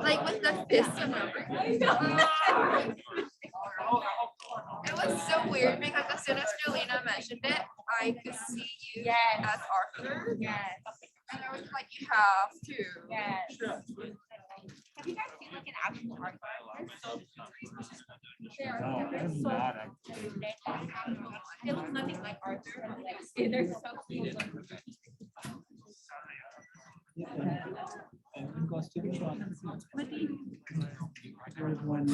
like with the fist, remember? It was so weird because as soon as Julina mentioned it, I could see you as Arthur. Yes. And I was like, you have to. Yes. Have you guys seen like an actual art like this? No, I'm not actually. It looks nothing like Arthur. Like, they're so cool. And costume shop. There's one.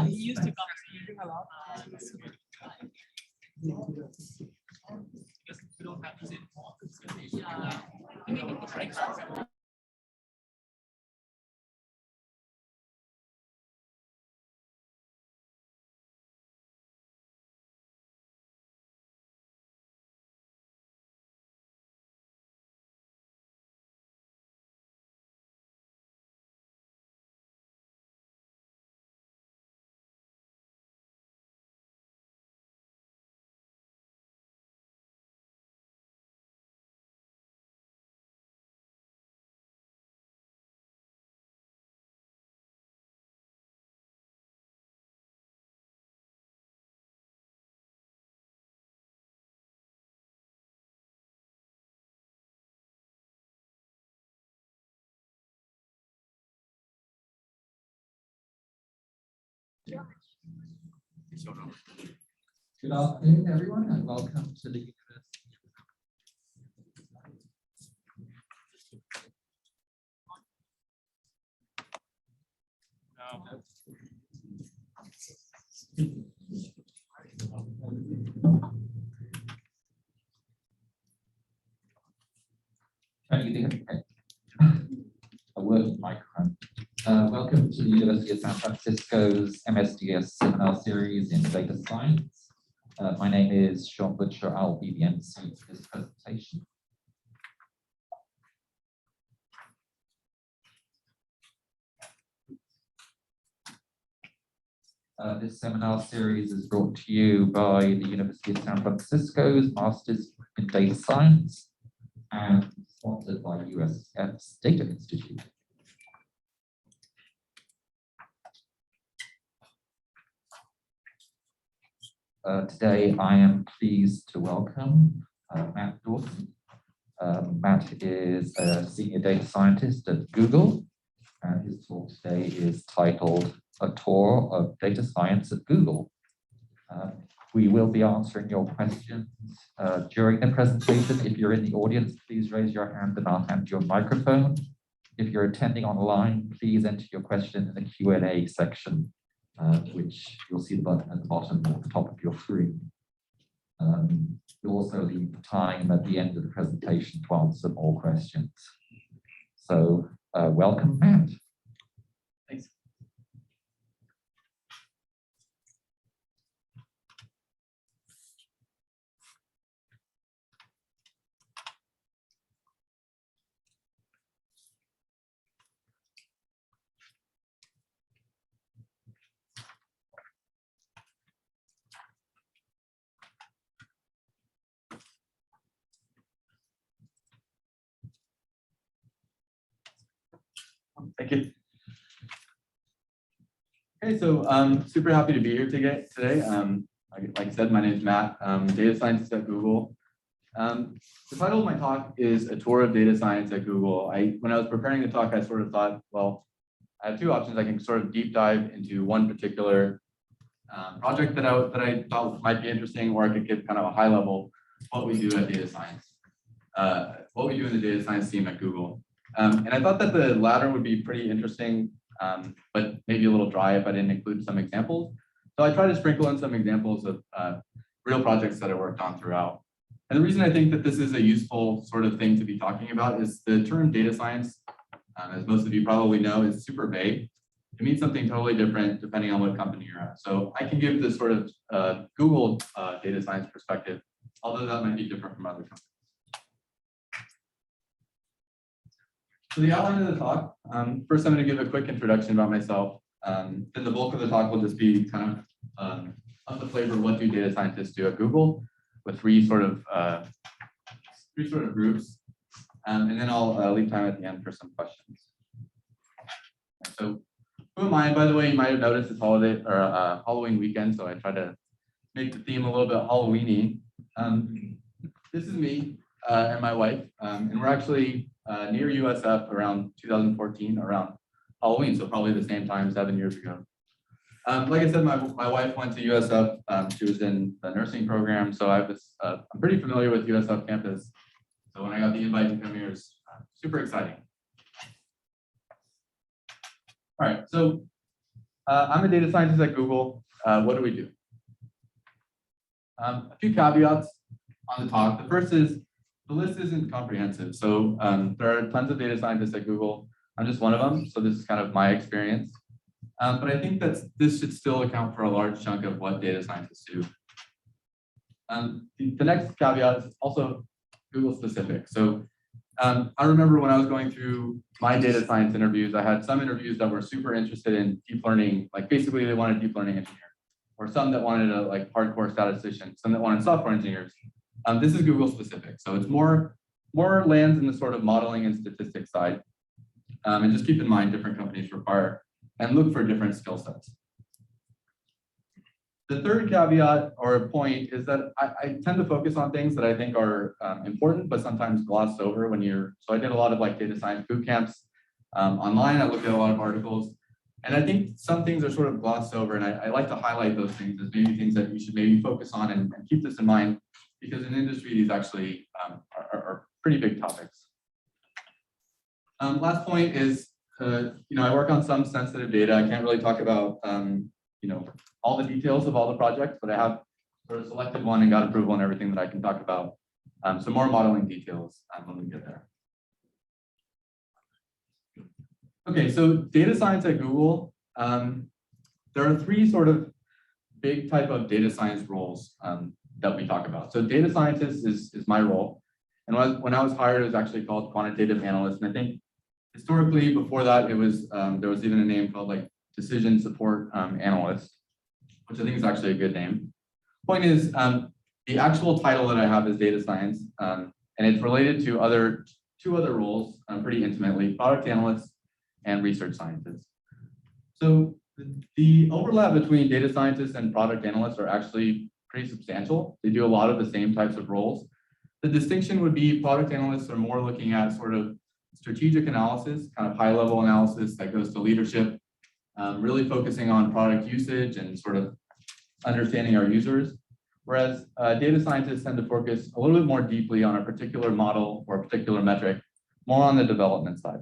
He used to come here a lot. Because we don't have to sit more. Good afternoon, everyone, and welcome to the University. Can you think a working microphone? Welcome to the University of San Francisco's MSDS seminar series in data science. My name is Sean Butcher. I'll be the MC for this presentation. This seminar series is brought to you by the University of San Francisco's Masters in Data Science and sponsored by USF's Data Institute. Today, I am pleased to welcome Matt Dawson. Matt is a senior data scientist at Google, and his talk today is titled "A Tour of Data Science at Google." We will be answering your questions during the presentation. If you're in the audience, please raise your hand and I'll hand you a microphone. If you're attending online, please enter your question in the Q&A section, which you'll see the button at the bottom or the top of your screen. We'll also leave time at the end of the presentation to answer more questions. So welcome, Matt. Thanks. Thank you. Okay, so super happy to be here today. Like I said, my name is Matt. I'm data scientist at Google. The title of my talk is A Tour of Data Science at Google. When I was preparing the talk, I sort of thought, well, I have two options. I can sort of deep dive into one particular project that I thought might be interesting, or I could give kind of a high level what we do at data science, what we do in the data science team at Google. And I thought that the latter would be pretty interesting, but maybe a little dry if I didn't include some examples. So I tried to sprinkle in some examples of real projects that I worked on throughout. And the reason I think that this is a useful sort of thing to be talking about is the term data science, as most of you probably know, is super vague. It means something totally different depending on what company you're at. So I can give this sort of Google data science perspective, although that might be different from other companies. So the outline of the talk, first I'm going to give a quick introduction about myself. Then the bulk of the talk will just be kind of the flavor of what do data scientists do at Google, with three sort of groups. And then I'll leave time at the end for some questions. So who am I? And by the way, you might have noticed it's holiday or Halloween weekend, so I try to make the theme a little bit Halloween-y. This is me and my wife, and we're actually near USF around 2014, around Halloween, so probably the same time 7 years ago. Like I said, my wife went to USF. She was in the nursing program, so I'm pretty familiar with USF campus. So when I got the invite to come here, it was super exciting. All right, so I'm a data scientist at Google. What do we do? A few caveats on the talk. The first is the list isn't comprehensive. So there are tons of data scientists at Google. I'm just one of them, so this is kind of my experience. But I think that this should still account for a large chunk of what data scientists do. The next caveat is also Google specific. So I remember when I was going through my data science interviews, I had some interviews that were super interested in deep learning, like basically they wanted a deep learning engineer, or some that wanted a like hardcore statistician, some that wanted software engineers. This is Google specific. So it's more lands in the sort of modeling and statistics side. And just keep in mind different companies require and look for different skill sets. The third caveat or point is that I tend to focus on things that I think are important, but sometimes glossed over when so I did a lot of like data science boot camps online. I looked at a lot of articles, and I think some things are sort of glossed over, and I like to highlight those things as maybe things that you should maybe focus on and keep this in mind, because in industry, these actually are pretty big topics. Last point is, I work on some sensitive data. I can't really talk about, all the details of all the projects, but I have sort of selected one and got approval and everything that I can talk about. Some more modeling details when we get there. Okay, so data science at Google. There are three sort of big type of data science roles that we talk about. So data scientist is my role. And when I was hired, it was actually called quantitative analyst. And I think historically before that, it was there was even a name called like decision support analyst, which I think is actually a good name. Point is, the actual title that I have is data science, and it's related to two other roles pretty intimately: product analyst and research scientist. So the overlap between data scientists and product analysts are actually pretty substantial. They do a lot of the same types of roles. The distinction would be product analysts are more looking at sort of strategic analysis, kind of high-level analysis that goes to leadership, really focusing on product usage and sort of understanding our users. Whereas data scientists tend to focus a little bit more deeply on a particular model or a particular metric, more on the development side.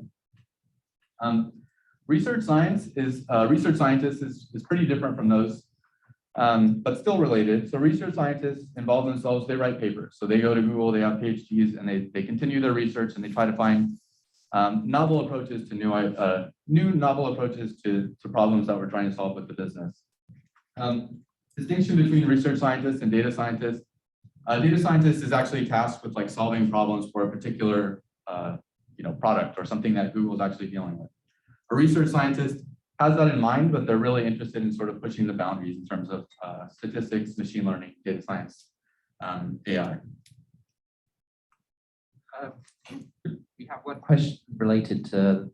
Research scientist is pretty different from those, but still related. So research scientists involve themselves, they write papers. So they go to Google, they have PhDs, and they continue their research and they try to find novel approaches to new novel approaches to problems that we're trying to solve with the business. Distinction between research scientists and data scientists. Data scientist is actually tasked with like solving problems for a particular product or something that Google is actually dealing with. A research scientist has that in mind, but they're really interested in sort of pushing the boundaries in terms of statistics, machine learning, data science, AI. We have one question related to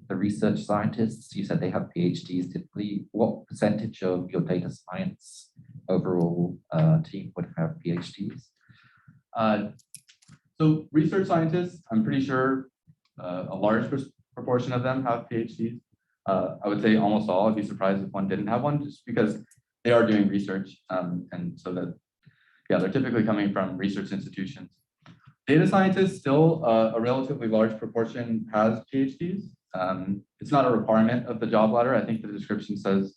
the research scientists, you said they have PhDs typically. What percentage of your data science overall team would have PhDs? So research scientists, I'm pretty sure a large proportion of them have PhDs. I would say almost all. I'd be surprised if one didn't have one, just because they are doing research, and so that, yeah, they're typically coming from research institutions. Data scientists, still a relatively large proportion has PhDs. It's not a requirement of the job ladder. I think the description says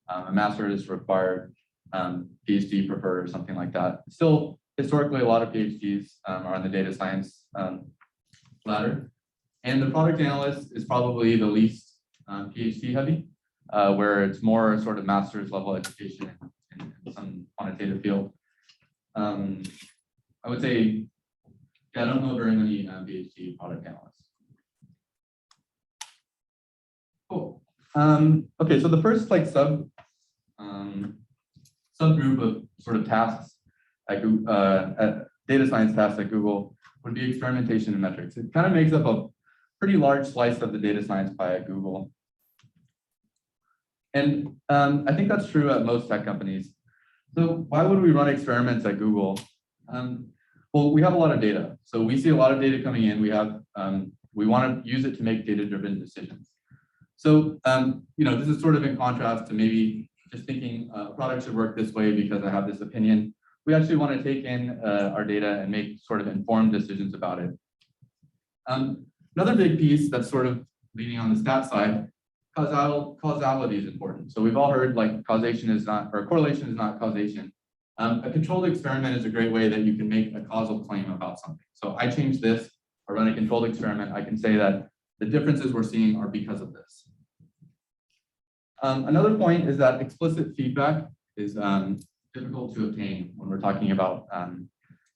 a master is required, PhD preferred, or something like that. Still, historically, a lot of PhDs are on the data science ladder. And the product analyst is probably the least PhD heavy, where it's more sort of master's level education in some quantitative field. I would say, yeah, I don't know very many PhD product analysts. Cool. Okay, so the first like subgroup of sort of tasks at data science tasks at Google would be experimentation and metrics. It kind of makes up a pretty large slice of the data science pie at Google. And I think that's true at most tech companies. So why would we run experiments at Google? Well, we have a lot of data. So we see a lot of data coming in. We want to use it to make data-driven decisions. So, this is sort of in contrast to maybe just thinking a product should work this way because I have this opinion. We actually want to take in our data and make sort of informed decisions about it. Another big piece that's sort of leaning on the stat side, causality is important. So we've all heard like causation is not, or correlation is not causation. A controlled experiment is a great way that you can make a causal claim about something. So I change this, I run a controlled experiment, I can say that the differences we're seeing are because of this. Another point is that explicit feedback is difficult to obtain when we're talking about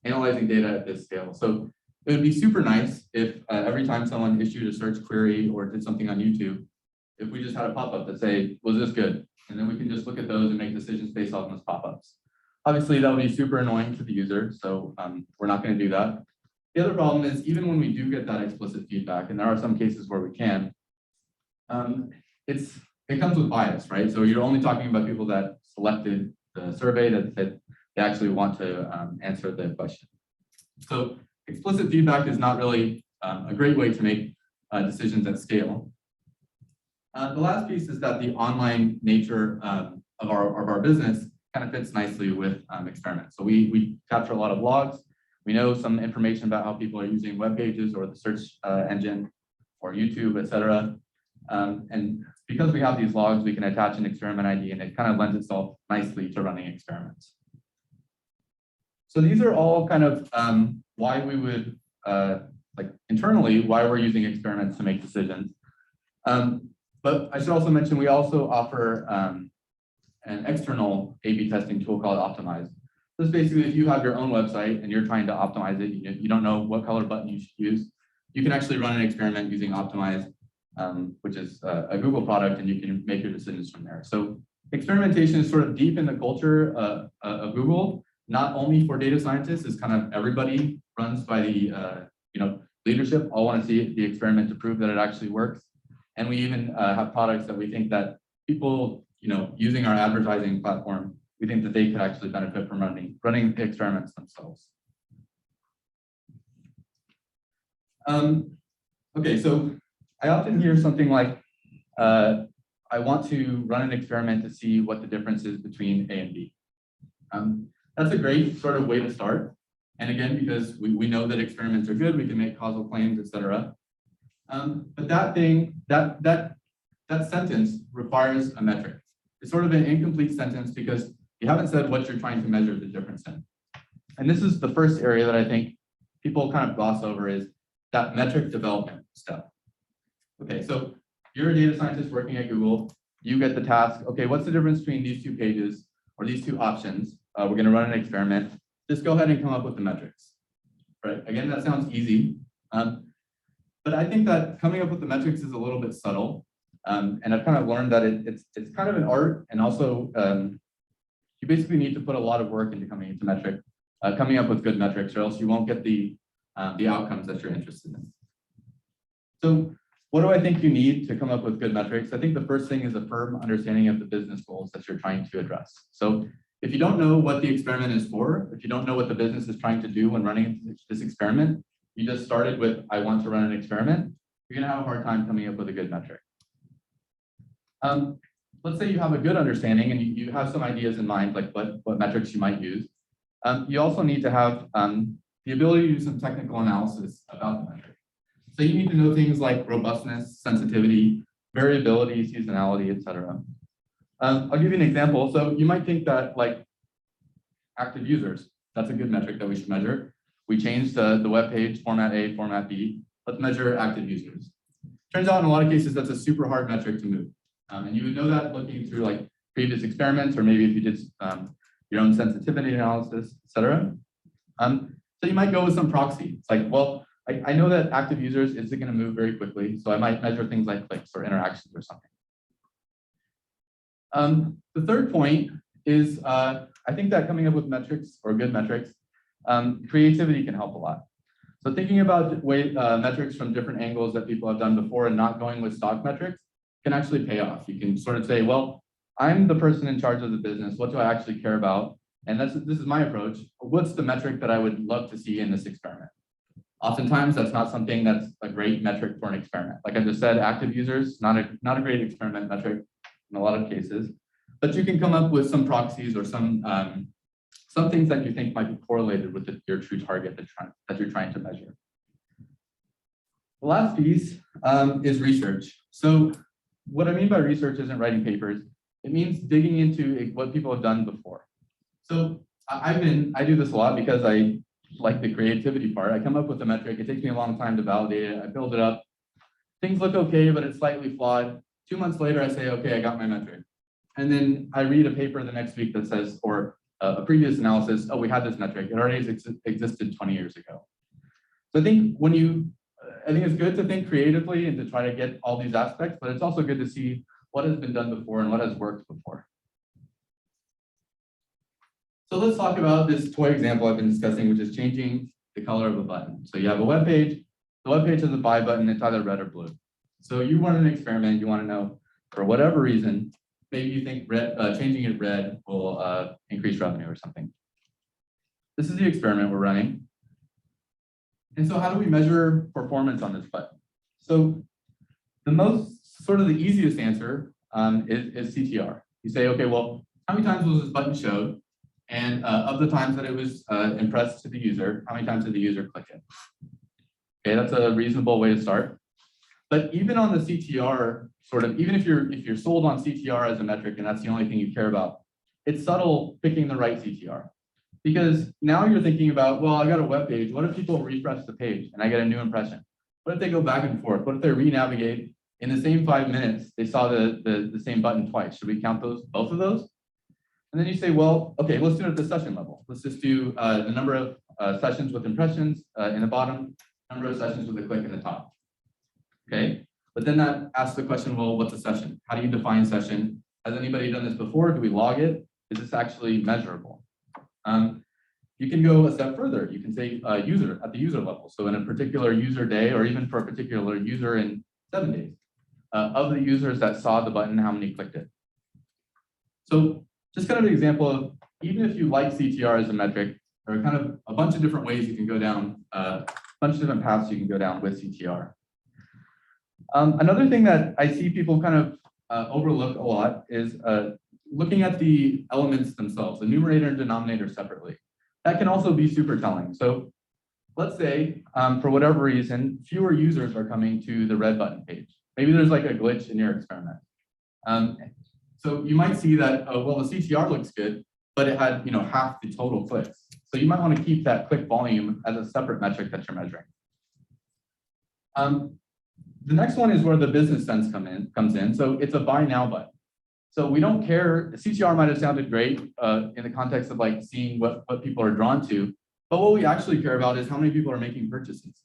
analyzing data at this scale. So it would be super nice if every time someone issued a search query or did something on YouTube, if we just had a pop-up that say, was this good? And then we can just look at those and make decisions based off those pop-ups. Obviously, that would be super annoying to the user, so we're not going to do that. The other problem is, even when we do get that explicit feedback, and there are some cases where we can, it comes with bias, right? So you're only talking about people that selected the survey that they actually want to answer the question. So explicit feedback is not really a great way to make decisions at scale. The last piece is that the online nature of our business kind of fits nicely with experiments. So we capture a lot of logs. We know some information about how people are using web pages or the search engine or YouTube, et cetera. And because we have these logs, we can attach an experiment ID, and it kind of lends itself nicely to running experiments. So these are all kind of why we would, internally, why we're using experiments to make decisions. But I should also mention, we also offer an external A/B testing tool called Optimize. This is basically if you have your own website and you're trying to optimize it, you don't know what color button you should use, you can actually run an experiment using Optimize, which is a Google product, and you can make your decisions from there. So experimentation is sort of deep in the culture of Google, not only for data scientists. It's kind of everybody runs by the leadership all want to see the experiment to prove that it actually works. And we even have products that we think that people using our advertising platform, we think that they could actually benefit from running experiments themselves. Okay, so I often hear something like, I want to run an experiment to see what the difference is between A and B. That's a great sort of way to start. And again, because we know that experiments are good, we can make causal claims, et cetera. But that sentence requires a metric. It's sort of an incomplete sentence because you haven't said what you're trying to measure the difference in. And this is the first area that I think people kind of gloss over, is that metric development step. Okay, so you're a data scientist working at Google. You get the task, okay, what's the difference between these two pages or these two options? We're going to run an experiment. Just go ahead and come up with the metrics. Right? Again, that sounds easy. But I think that coming up with the metrics is a little bit subtle. And I've kind of learned that it's kind of an art, and also you basically need to put a lot of work into coming up with good metrics, or else you won't get the outcomes that you're interested in. So what do I think you need to come up with good metrics? I think the first thing is a firm understanding of the business goals that you're trying to address. So if you don't know what the experiment is for, if you don't know what the business is trying to do when running this experiment, you just started with, I want to run an experiment, you're gonna have a hard time coming up with a good metric. Let's say you have a good understanding and you have some ideas in mind, like what metrics you might use. You also need to have the ability to do some technical analysis about the metric. So you need to know things like robustness, sensitivity, variability, seasonality, etc. I'll give you an example. So you might think that like active users, that's a good metric that we should measure. We changed the web page, format A, format B. Let's measure active users. Turns out in a lot of cases, that's a super hard metric to move. And you would know that looking through like previous experiments, or maybe if you did your own sensitivity analysis, etc. So you might go with some proxy. It's like, well, I know that active users isn't going to move very quickly, so I might measure things like clicks or interactions or something. The third point is I think that coming up with metrics or good metrics, creativity can help a lot. So thinking about metrics from different angles that people have done before and not going with stock metrics can actually pay off. You can sort of say, well, I'm the person in charge of the business. What do I actually care about? And this is my approach. What's the metric that I would love to see in this experiment? Oftentimes, that's not something that's a great metric for an experiment. Like I just said, active users, not a great experiment metric in a lot of cases. But you can come up with some proxies or some things that you think might be correlated with your true target that you're trying to measure. The last piece is research. So what I mean by research isn't writing papers. It means digging into what people have done before. So I do this a lot because I like the creativity part. I come up with a metric. It takes me a long time to validate it. I build it up. Things look okay, but it's slightly flawed. 2 months later, I say, okay, I got my metric. And then I read a paper the next week that says, or a previous analysis, oh, we had this metric. It already existed 20 years ago. So I think I think it's good to think creatively and to try to get all these aspects, but it's also good to see what has been done before and what has worked before. So let's talk about this toy example I've been discussing, which is changing the color of a button. So you have a web page. The web page has a buy button. It's either red or blue. So you run an experiment. You want to know, for whatever reason, maybe you think changing it red will increase revenue or something. This is the experiment we're running. And so how do we measure performance on this button? So the easiest answer is CTR. You say, okay, well, how many times was this button showed? And of the times that it was impressed to the user, how many times did the user click it? Okay, that's a reasonable way to start. But even on the CTR, even if you're sold on CTR as a metric and that's the only thing you care about, it's subtle picking the right CTR. Because now you're thinking about, well, I got a web page. What if people refresh the page and I get a new impression? What if they go back and forth? What if they re-navigate in the same 5 minutes? They saw the same button twice. Should we count both of those? And then you say, well, okay, let's do it at the session level. Let's just do the number of sessions with impressions in the bottom, number of sessions with a click in the top. Okay, but then that asks the question, well, what's a session? How do you define session? Has anybody done this before? Do we log it? Is this actually measurable? You can go a step further. You can say user at the user level. So in a particular user day, or even for a particular user in 7 days, of the users that saw the button, how many clicked it? So just kind of an example of, even if you like CTR as a metric, there are kind of a bunch of different ways you can go down, a bunch of different paths you can go down with CTR. Another thing that I see people kind of overlook a lot is looking at the elements themselves, the numerator and denominator separately. That can also be super telling. So let's say, for whatever reason, fewer users are coming to the red button page. Maybe there's like a glitch in your experiment. So you might see that, well, the CTR looks good, but it had half the total clicks. So you might want to keep that click volume as a separate metric that you're measuring. The next one is where the business sense comes in. So it's a buy now button. So we don't care, CTR might have sounded great in the context of like seeing what people are drawn to, but what we actually care about is how many people are making purchases.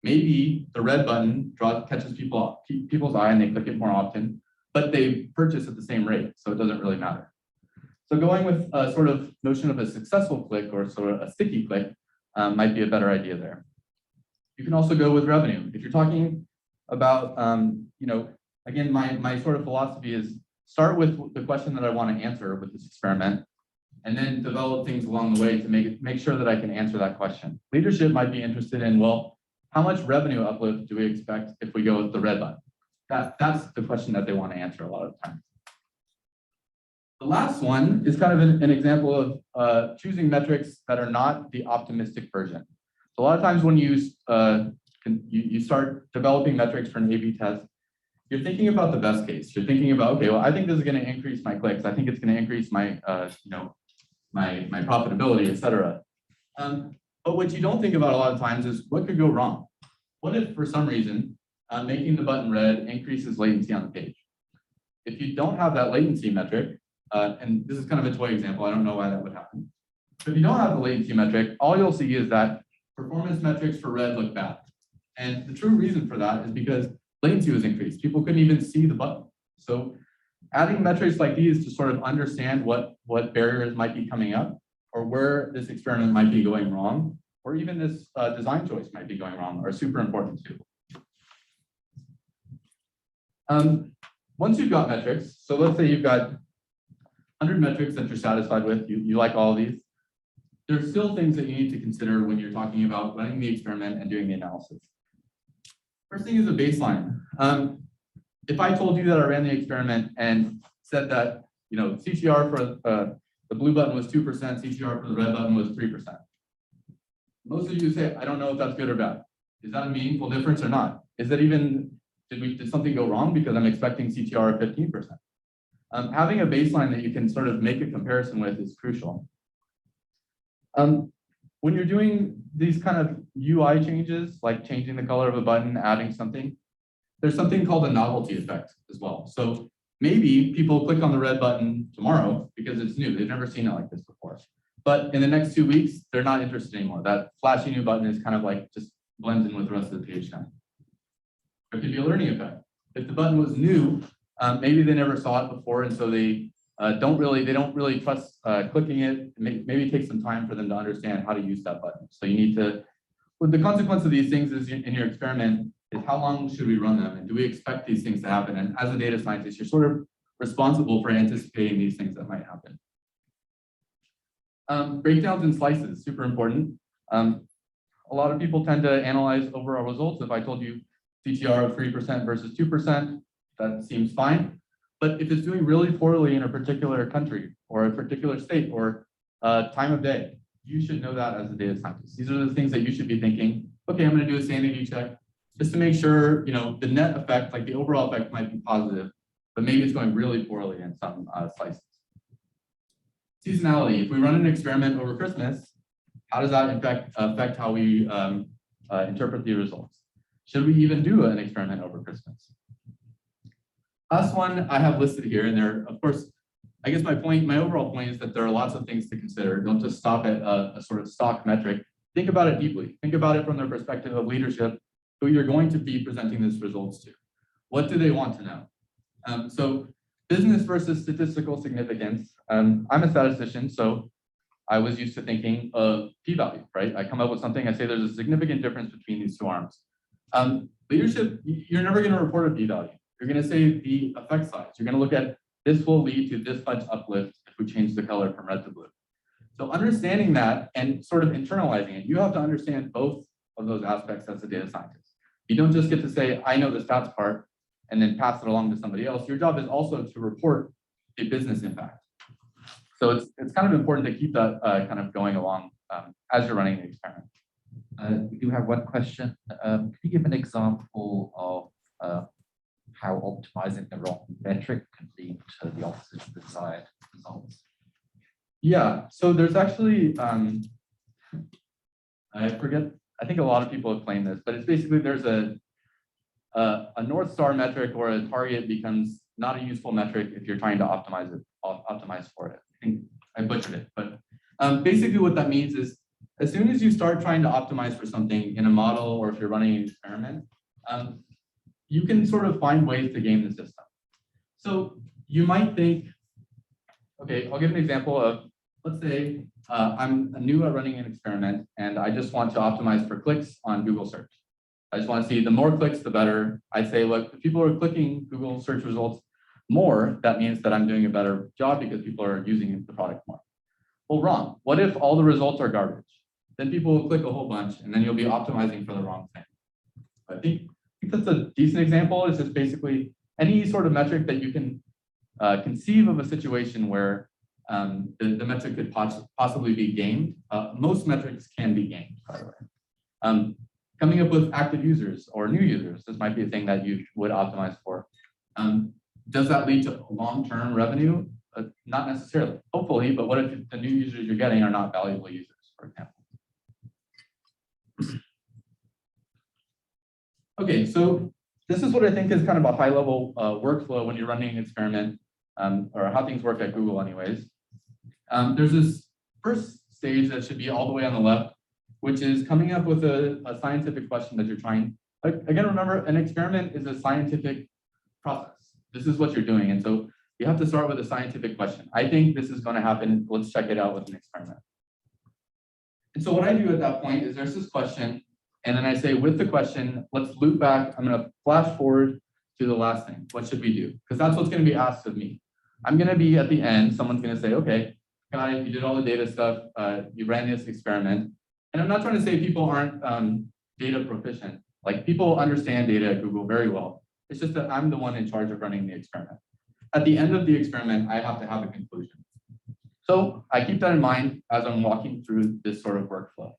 Maybe the red button catches people's eye and they click it more often, but they purchase at the same rate, so it doesn't really matter. So going with a sort of notion of a successful click or sort of a sticky click might be a better idea there. You can also go with revenue. If you're talking about, again, my sort of philosophy is start with the question that I want to answer with this experiment, and then develop things along the way to make sure that I can answer that question. Leadership might be interested in, well, how much revenue uplift do we expect if we go with the red button? That's the question that they want to answer a lot of times. The last one is kind of an example of choosing metrics that are not the optimistic version. So a lot of times when you start developing metrics for an A/B test, you're thinking about the best case. You're thinking about, okay, well, I think this is going to increase my clicks. I think it's going to increase my, my profitability, et cetera. But what you don't think about a lot of times is what could go wrong. What if for some reason, making the button red increases latency on the page? If you don't have that latency metric, and this is kind of a toy example, I don't know why that would happen. But if you don't have the latency metric, all you'll see is that performance metrics for red look bad. And the true reason for that is because latency was increased. People couldn't even see the button. So adding metrics like these to sort of understand what barriers might be coming up, or where this experiment might be going wrong, or even this design choice might be going wrong, are super important too. Once you've got metrics, so let's say you've got 100 metrics that you're satisfied with, you like all of these, there's still things that you need to consider when you're talking about running the experiment and doing the analysis. First thing is a baseline. If I told you that I ran the experiment and said that, CTR for the blue button was 2%, CTR for the red button was 3%. Most of you say, I don't know if that's good or bad. Is that a meaningful difference or not? Is that even, did something go wrong because I'm expecting CTR of 15%? Having a baseline that you can sort of make a comparison with is crucial. When you're doing these kind of UI changes, like changing the color of a button, adding something, there's something called a novelty effect as well. So maybe people click on the red button tomorrow because it's new. They've never seen it like this before. But in the next 2 weeks, they're not interested anymore. That flashy new button is kind of like just blends in with the rest of the page now. There could be a learning effect. If the button was new, maybe they never saw it before, and so they don't really trust clicking it. Maybe it takes some time for them to understand how to use that button. So you need to, the consequence of these things is in your experiment is how long should we run them, and do we expect these things to happen? And as a data scientist, you're sort of responsible for anticipating these things that might happen. Breakdowns and slices, super important. A lot of people tend to analyze overall results. If I told you CTR of 3% versus 2%, that seems fine. But if it's doing really poorly in a particular country or a particular state or time of day, you should know that as a data scientist. These are the things that you should be thinking, okay, I'm going to do a sanity check just to make sure, the net effect, like the overall effect might be positive, but maybe it's going really poorly in some slices. Seasonality. If we run an experiment over Christmas, how does that affect how we interpret the results? Should we even do an experiment over Christmas? Last one I have listed here, and there, of course, I guess my overall point is that there are lots of things to consider. Don't just stop at a sort of stock metric. Think about it deeply. Think about it from the perspective of leadership, who you're going to be presenting these results to. What do they want to know? So business versus statistical significance. I'm a statistician, so I was used to thinking of p-value, right? I come up with something, I say there's a significant difference between these two arms. Leadership, you're never going to report a p-value. You're going to say the effect size. You're going to look at this will lead to this much uplift if we change the color from red to blue. So understanding that and sort of internalizing it, you have to understand both of those aspects as a data scientist. You don't just get to say, I know the stats part, and then pass it along to somebody else. Your job is also to report a business impact. So it's kind of important to keep that kind of going along as you're running the experiment. We do have one question. Can you give an example of how optimizing the wrong metric can lead to the opposite of the desired results? Yeah, so there's actually, I think a lot of people have claimed this, but it's basically there's a North Star metric or a target becomes not a useful metric if you're trying to optimize for it. I think I butchered it, but basically what that means is as soon as you start trying to optimize for something in a model or if you're running an experiment, you can sort of find ways to game the system. So you might think, okay, I'll give an example of, let's say I'm new at running an experiment and I just want to optimize for clicks on Google search. I just want to see the more clicks, the better. I'd say, look, if people are clicking Google search results more, that means that I'm doing a better job because people are using the product more. Well, wrong. What if all the results are garbage? Then people will click a whole bunch and then you'll be optimizing for the wrong thing. I think that's a decent example. It's just basically any sort of metric that you can conceive of a situation where the metric could possibly be gamed. Most metrics can be gamed, by the way. Coming up with active users or new users, this might be a thing that you would optimize for. Does that lead to long-term revenue? Not necessarily, hopefully, but what if the new users you're getting are not valuable users, for example? Okay, so this is what I think is kind of a high-level workflow when you're running an experiment, or how things work at Google anyways. There's this first stage that should be all the way on the left, which is coming up with a scientific question that you're trying. Again, remember, an experiment is a scientific process. This is what you're doing. And so you have to start with a scientific question. I think this is going to happen. Let's check it out with an experiment. And so what I do at that point is there's this question, and then I say with the question, let's loop back. I'm going to flash forward to the last thing. What should we do? Because that's what's going to be asked of me. I'm going to be at the end. Someone's going to say, okay, Guy, you did all the data stuff. You ran this experiment. And I'm not trying to say people aren't data proficient. Like, people understand data at Google very well. It's just that I'm the one in charge of running the experiment. At the end of the experiment, I have to have a conclusion. So I keep that in mind as I'm walking through this sort of workflow.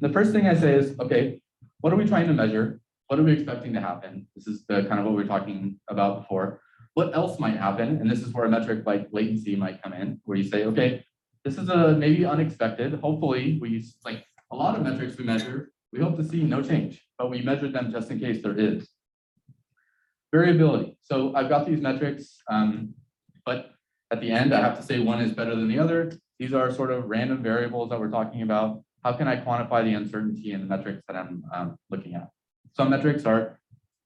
The first thing I say is, okay, what are we trying to measure? What are we expecting to happen? This is the kind of what we were talking about before. What else might happen? And this is where a metric like latency might come in, where you say, okay, this is a maybe unexpected. Hopefully, we use, like, a lot of metrics we measure, we hope to see no change, but we measure them just in case there is. Variability. So I've got these metrics, but at the end, I have to say one is better than the other. These are sort of random variables that we're talking about. How can I quantify the uncertainty in the metrics that I'm looking at? Some metrics are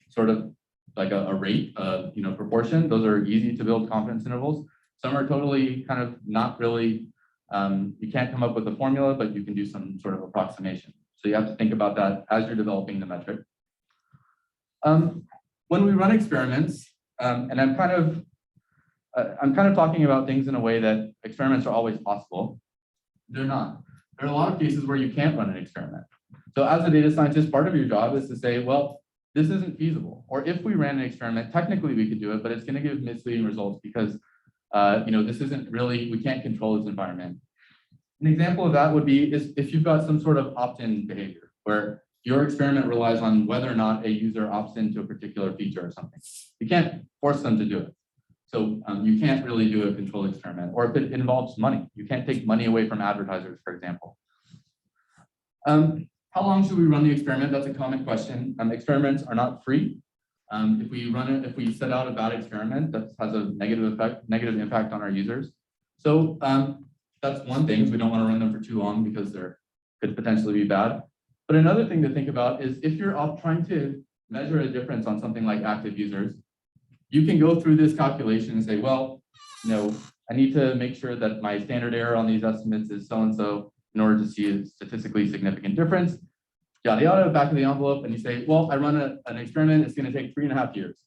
sort of like a rate, proportion. Those are easy to build confidence intervals. Some are totally kind of not really, you can't come up with a formula, but you can do some sort of approximation. So you have to think about that as you're developing the metric. When we run experiments, and I'm kind of talking about things in a way that experiments are always possible. They're not. There are a lot of cases where you can't run an experiment. So as a data scientist, part of your job is to say, well, this isn't feasible. Or if we ran an experiment, technically we could do it, but it's going to give misleading results because this isn't really, we can't control this environment. An example of that would be is if you've got some sort of opt-in behavior where your experiment relies on whether or not a user opts into a particular feature or something. You can't force them to do it. So you can't really do a controlled experiment. Or if it involves money, you can't take money away from advertisers, for example. How long should we run the experiment? That's a common question. Experiments are not free. If we set out a bad experiment, that has a negative impact on our users. So that's one thing. We don't want to run them for too long because they could potentially be bad. But another thing to think about is if you're trying to measure a difference on something like active users, you can go through this calculation and say, well, I need to make sure that my standard error on these estimates is so-and-so in order to see a statistically significant difference, yada, yada, back of the envelope. And you say, well, I run an experiment, it's going to take 3.5 years.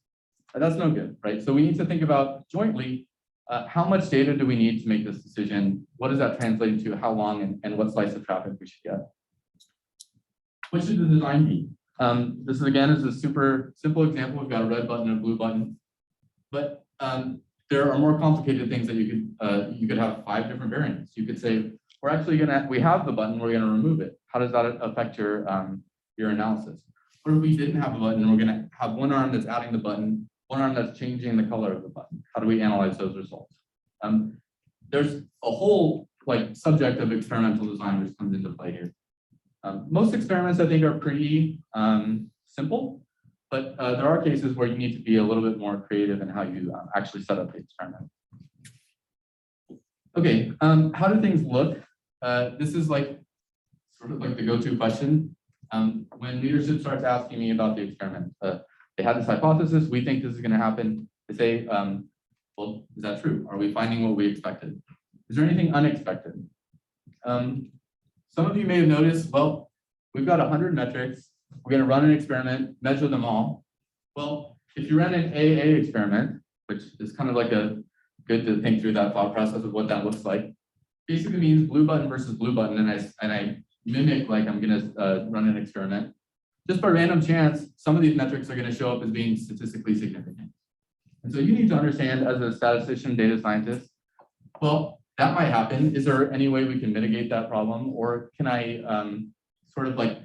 That's no good, right? So we need to think about jointly, how much data do we need to make this decision? What does that translate into? How long and what slice of traffic we should get? What should the design be? This is a super simple example. We've got a red button and a blue button, but there are more complicated things that you could have 5 different variants. You could say, we have the button, we're gonna remove it. How does that affect your analysis? What if we didn't have a button and we're gonna have one arm that's adding the button, one arm that's changing the color of the button? How do we analyze those results? There's a whole subject of experimental design which comes into play here. Most experiments, I think, are pretty simple, but there are cases where you need to be a little bit more creative in how you actually set up the experiment. Okay, how do things look? This is sort of the go-to question. When leadership starts asking me about the experiment, they have this hypothesis, we think this is going to happen. They say, well, is that true? Are we finding what we expected? Is there anything unexpected? Some of you may have noticed, well, we've got 100 metrics. we're going to run an experiment, measure them all. Well, if you run an AA experiment, which is kind of like good to think through that thought process of what that looks like, basically means blue button versus blue button, and I mimic like I'm going to run an experiment. Just by random chance, some of these metrics are going to show up as being statistically significant. And so you need to understand as a statistician, data scientist, well, that might happen. Is there any way we can mitigate that problem? Or can I sort of like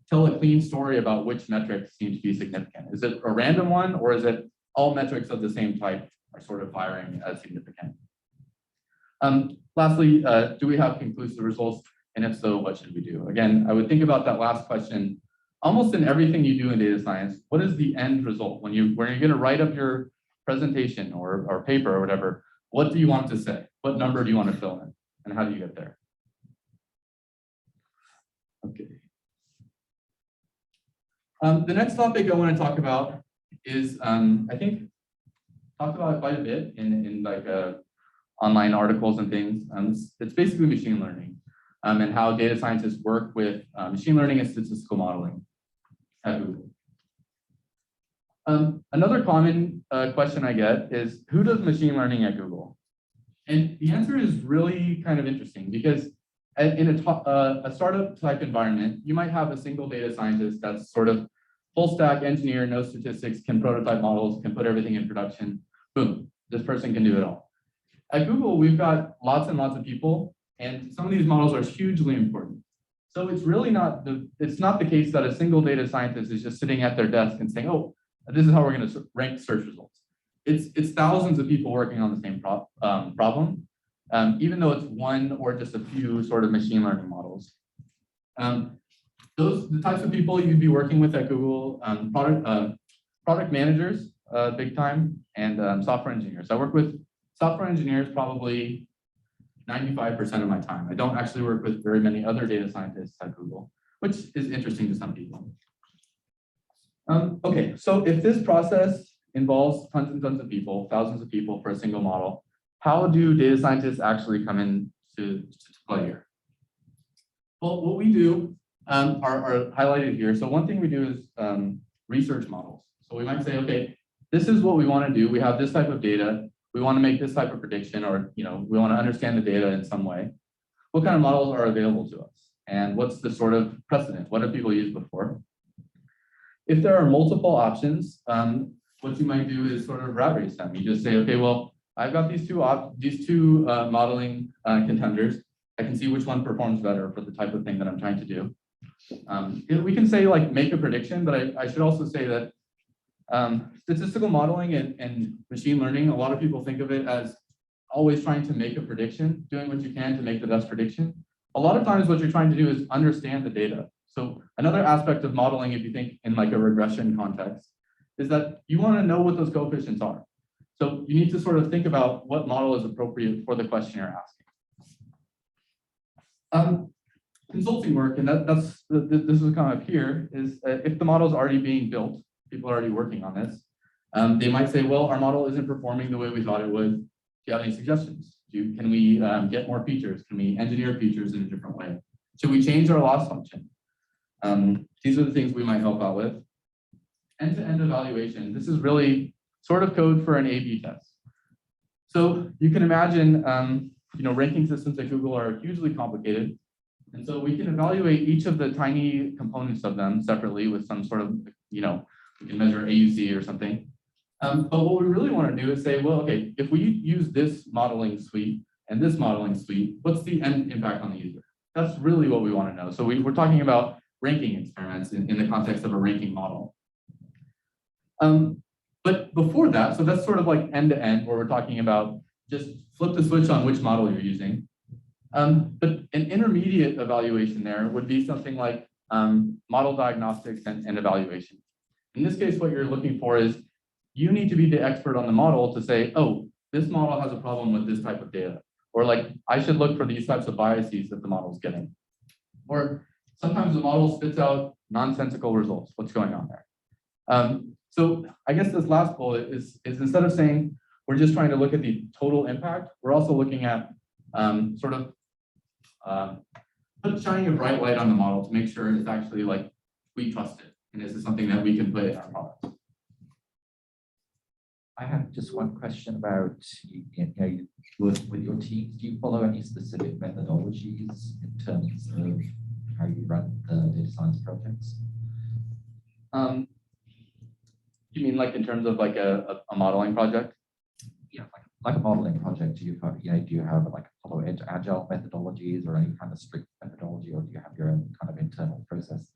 tell a clean story about which metrics seem to be significant? Is it a random one, or is it all metrics of the same type are sort of firing as significant? Lastly, do we have conclusive results? And if so, what should we do? Again, I would think about that last question. Almost in everything you do in data science, what is the end result? When you're going to write up your presentation or paper or whatever, what do you want to say? What number do you want to fill in? And how do you get there? Okay. The next topic I want to talk about is, I think, talked about it quite a bit in like online articles and things. It's basically machine learning and how data scientists work with machine learning and statistical modeling at Google. Another common question I get is, who does machine learning at Google? And the answer is really kind of interesting because in a startup type environment, you might have a single data scientist that's sort of full stack engineer, no statistics, can prototype models, can put everything in production. Boom, this person can do it all. At Google, we've got lots and lots of people, and some of these models are hugely important. So it's really not the case that a single data scientist is just sitting at their desk and saying, oh, this is how we're going to rank search results. It's thousands of people working on the same problem, even though it's one or just a few sort of machine learning models. The types of people you'd be working with at Google, product managers, big time, and software engineers. I work with software engineers probably 95% of my time. I don't actually work with very many other data scientists at Google, which is interesting to some people. Okay, so if this process involves tons and tons of people, thousands of people for a single model, how do data scientists actually come in to play here? Well, what we do are highlighted here. So one thing we do is research models. So we might say, okay, this is what we want to do. We have this type of data. We want to make this type of prediction, or we want to understand the data in some way. What kind of models are available to us? And what's the sort of precedent? What have people used before? If there are multiple options, what you might do is sort of rat race them. You just say, okay, well, I've got these two modeling contenders. I can see which one performs better for the type of thing that I'm trying to do. We can say like make a prediction, but I should also say that statistical modeling and machine learning, a lot of people think of it as always trying to make a prediction, doing what you can to make the best prediction. A lot of times what you're trying to do is understand the data. So another aspect of modeling, if you think in like a regression context, is that you want to know what those coefficients are. So you need to sort of think about what model is appropriate for the question you're asking. Consulting work, and this is kind of here, is if the model is already being built, people are already working on this, they might say, well, our model isn't performing the way we thought it would. Do you have any suggestions? Can we get more features? Can we engineer features in a different way? Should we change our loss function? These are the things we might help out with. End-to-end evaluation. This is really sort of code for an A/B test. So you can imagine, ranking systems at Google are hugely complicated. And so we can evaluate each of the tiny components of them separately with some sort of, we can measure AUC or something. But what we really want to do is say, well, okay, if we use this modeling suite and this modeling suite, what's the end impact on the user? That's really what we want to know. So we're talking about ranking experiments in the context of a ranking model. But before that, so that's sort of like end-to-end, where we're talking about just flip the switch on which model you're using. But an intermediate evaluation there would be something like model diagnostics and evaluation. In this case, what you're looking for is you need to be the expert on the model to say, oh, this model has a problem with this type of data. Or like, I should look for these types of biases that the model is getting. Or sometimes the model spits out nonsensical results. What's going on there? So I guess this last bullet is instead of saying we're just trying to look at the total impact, we're also looking at sort of shining a bright light on the model to make sure it's actually like we trust it. And this is something that we can put in our product. I have just one question about with your teams. Do you follow any specific methodologies in terms of how you run the data science projects? You mean like in terms of like a modeling project? Yeah, like a modeling project. Do you have like follow agile methodologies or any kind of strict methodology, or do you have your own kind of internal process?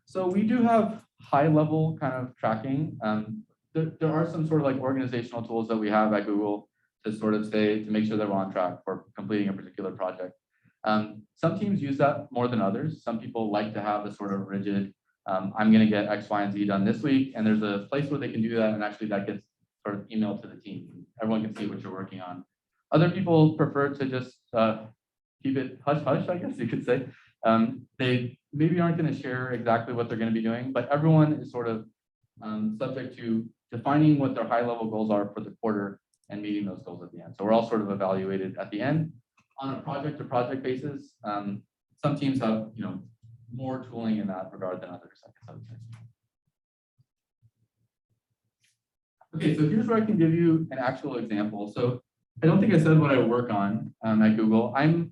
So we do have high level kind of tracking. There are some sort of like organizational tools that we have at Google to sort of say, to make sure that we're on track for completing a particular project. Some teams use that more than others. Some people like to have a sort of rigid, I'm going to get X, Y, and Z done this week. And there's a place where they can do that. And actually that gets sort of emailed to the team. Everyone can see what you're working on. Other people prefer to just keep it hush hush, I guess you could say. They maybe aren't going to share exactly what they're going to be doing, but everyone is sort of subject to defining what their high level goals are for the quarter and meeting those goals at the end. So we're all sort of evaluated at the end on a project to project basis. Some teams have, more tooling in that regard than others, I guess I would say. Okay, so here's where I can give you an actual example. So I don't think I said what I work on at Google. I've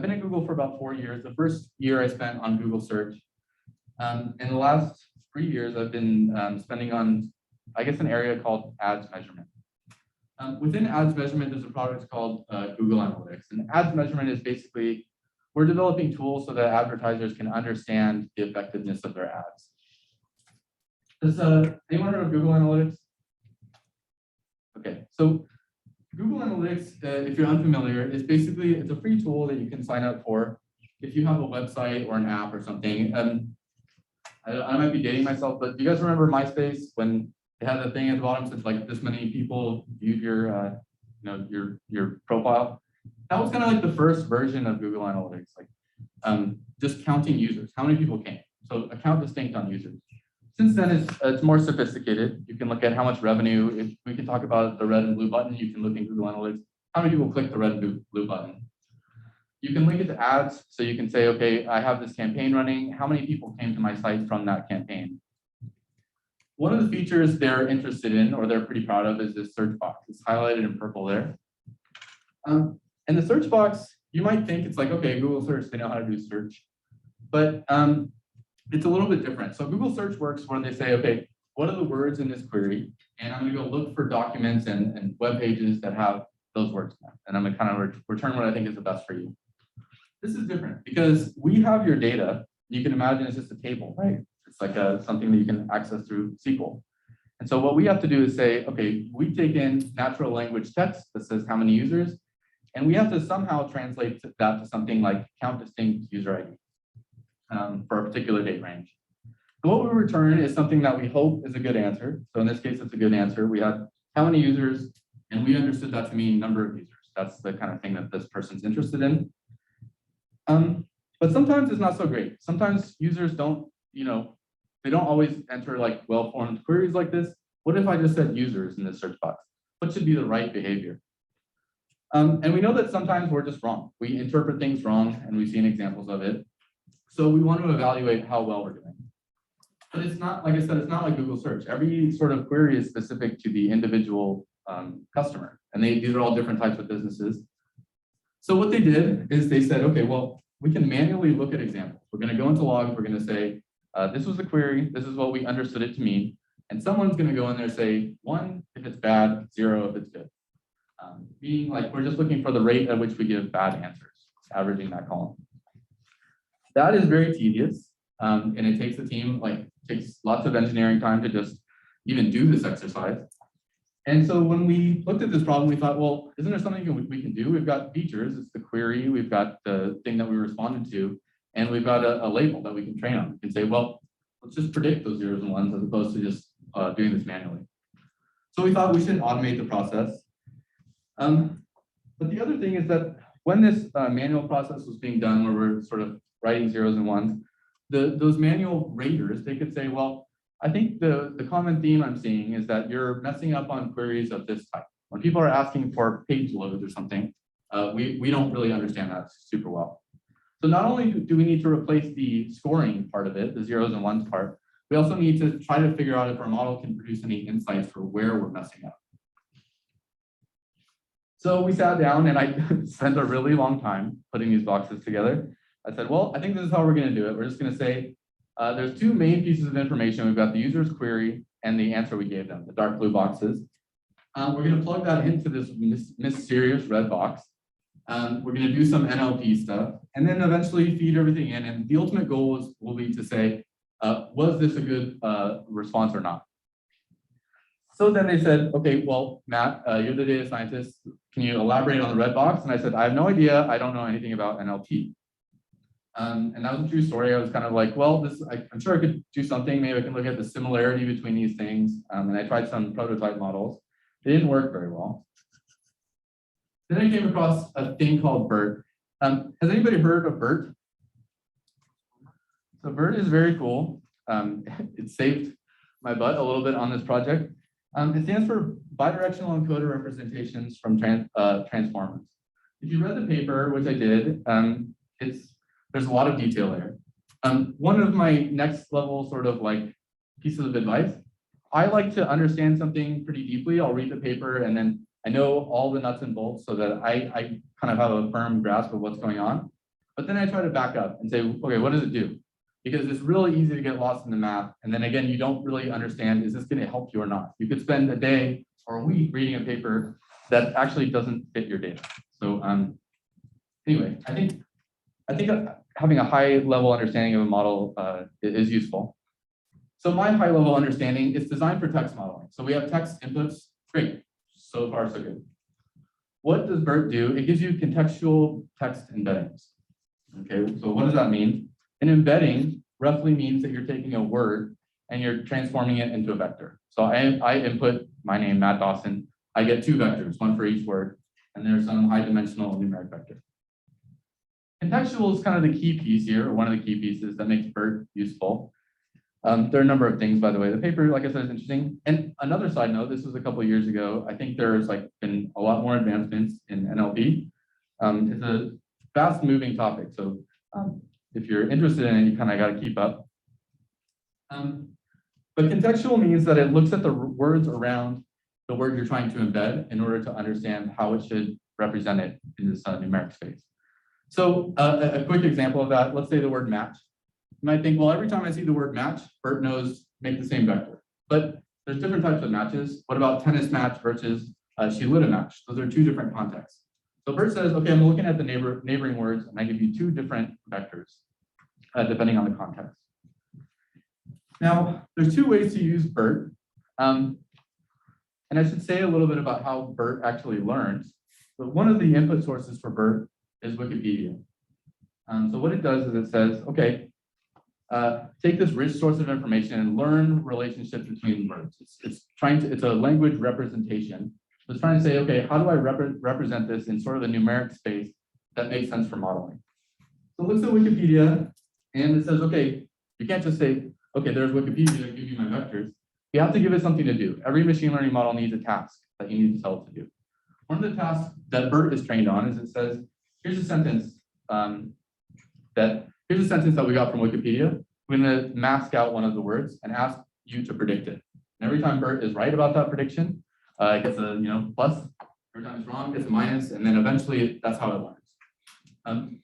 been at Google for about 4 years. The first year I spent on Google search. And the last 3 years I've been spending on, I guess, an area called ads measurement. Within ads measurement, there's a product called Google Analytics. And ads measurement is basically, we're developing tools so that advertisers can understand the effectiveness of their ads. Does anyone heard of Google Analytics? Okay, so Google Analytics, if you're unfamiliar, is basically, it's a free tool that you can sign up for if you have a website or an app or something. I might be dating myself, but do you guys remember MySpace when it had the thing at the bottom that like this many people viewed your your profile? That was kind of like the first version of Google Analytics, like just counting users, how many people came. So account distinct on users. Since then, it's more sophisticated. You can look at how much revenue. If we can talk about the red and blue button, you can look in Google Analytics. How many people click the red and blue button? You can link it to ads. So you can say, okay, I have this campaign running. How many people came to my site from that campaign? One of the features they're interested in, or they're pretty proud of, is this search box. It's highlighted in purple there. And the search box, you might think it's like, okay, Google search, they know how to do search. But it's a little bit different. So Google search works when they say, okay, what are the words in this query? And I'm going to go look for documents and web pages that have those words in them. And I'm going to kind of return what I think is the best for you. This is different because we have your data. You can imagine it's just a table, right? It's like something that you can access through SQL. And so what we have to do is say, okay, we take in natural language text that says how many users, and we have to somehow translate that to something like count distinct user ID for a particular date range. So what we return is something that we hope is a good answer. So in this case, it's a good answer. We have how many users, and we understood that to mean number of users. That's the kind of thing that this person's interested in. But sometimes it's not so great. Sometimes users don't, they don't always enter like well-formed queries like this. What if I just said users in this search box? What should be the right behavior? And we know that sometimes we're just wrong. We interpret things wrong, and we've seen examples of it. So we want to evaluate how well we're doing. But it's not, like I said, it's not like Google search. Every sort of query is specific to the individual customer. And these are all different types of businesses. So what they did is they said, okay, well, we can manually look at examples. We're going to go into logs. We're going to say, this was the query. This is what we understood it to mean. And someone's going to go in there and say 1 if it's bad, 0 if it's good. Being like, we're just looking for the rate at which we give bad answers, averaging that column. That is very tedious. And it takes the team, takes lots of engineering time to just even do this exercise. And so when we looked at this problem, we thought, well, isn't there something we can do? We've got features. It's the query. We've got the thing that we responded to. And we've got a label that we can train on. We can say, well, let's just predict those zeros and ones as opposed to just doing this manually. So we thought we should automate the process. But the other thing is that when this manual process was being done, where we're sort of writing zeros and ones, those manual raters, they could say, well, I think the common theme I'm seeing is that you're messing up on queries of this type. When people are asking for page loads or something, we don't really understand that super well. So not only do we need to replace the scoring part of it, the zeros and ones part, we also need to try to figure out if our model can produce any insights for where we're messing up. So we sat down and I spent a really long time putting these boxes together. I said, well, I think this is how we're going to do it. We're just going to say there's two main pieces of information. We've got the user's query and the answer we gave them, the dark blue boxes. We're going to plug that into this mysterious red box. We're going to do some NLP stuff and then eventually feed everything in. And the ultimate goal will be to say, was this a good response or not? So then they said, okay, well, Matt, you're the data scientist. Can you elaborate on the red box? And I said, I have no idea. I don't know anything about NLP. And that was a true story. I was kind of like, well, I'm sure I could do something. Maybe I can look at the similarity between these things. And I tried some prototype models. They didn't work very well. Then I came across a thing called Bert. Has anybody heard of Bert? So Bert is very cool. It saved my butt a little bit on this project. It stands for bidirectional encoder representations from transformers. If you read the paper, which I did, there's a lot of detail there. One of my next level sort of like pieces of advice, I like to understand something pretty deeply. I'll read the paper and then I know all the nuts and bolts so that I kind of have a firm grasp of what's going on. But then I try to back up and say, okay, what does it do? Because it's really easy to get lost in the math. And then again, you don't really understand, is this going to help you or not? You could spend a day or a week reading a paper that actually doesn't fit your data. So anyway, I think having a high level understanding of a model is useful. So my high level understanding is designed for text modeling. So we have text inputs, great. So far, so good. What does Bert do? It gives you contextual text embeddings. Okay, so what does that mean? An embedding roughly means that you're taking a word and you're transforming it into a vector. So I input my name, Matt Dawson. I get two vectors, one for each word, and there's some high dimensional numeric vector. Contextual is kind of the key piece here, or one of the key pieces that makes Bert useful. There are a number of things, by the way. The paper, like I said, is interesting. And another side note, this was a couple of years ago. I think there's been a lot more advancements in NLP. It's a fast moving topic. So if you're interested in it, you kind of got to keep up. But contextual means that it looks at the words around the word you're trying to embed in order to understand how it should represent it in this numeric space. So a quick example of that, let's say the word match. You might think, well, every time I see the word match, Bert knows make the same vector. But there's different types of matches. What about tennis match versus she lit a match? Those are two different contexts. So Bert says, okay, I'm looking at the neighboring words, and I give you two different vectors, depending on the context. Now, there's two ways to use Bert. And I should say a little bit about how Bert actually learns. But one of the input sources for Bert is Wikipedia. So what it does is it says, okay, take this rich source of information and learn relationships between words. It's a language representation. So it's trying to say, okay, how do I represent this in sort of a numeric space that makes sense for modeling? So it looks at Wikipedia and it says, okay, you can't just say, okay, there's Wikipedia, give you my vectors. You have to give it something to do. Every machine learning model needs a task that you need to tell it to do. One of the tasks that Bert is trained on is it says, here's a sentence that we got from Wikipedia. We're going to mask out one of the words and ask you to predict it. And every time Bert is right about that prediction, it gets a plus. Every time it's wrong, it gets a minus, and then eventually that's how it learns.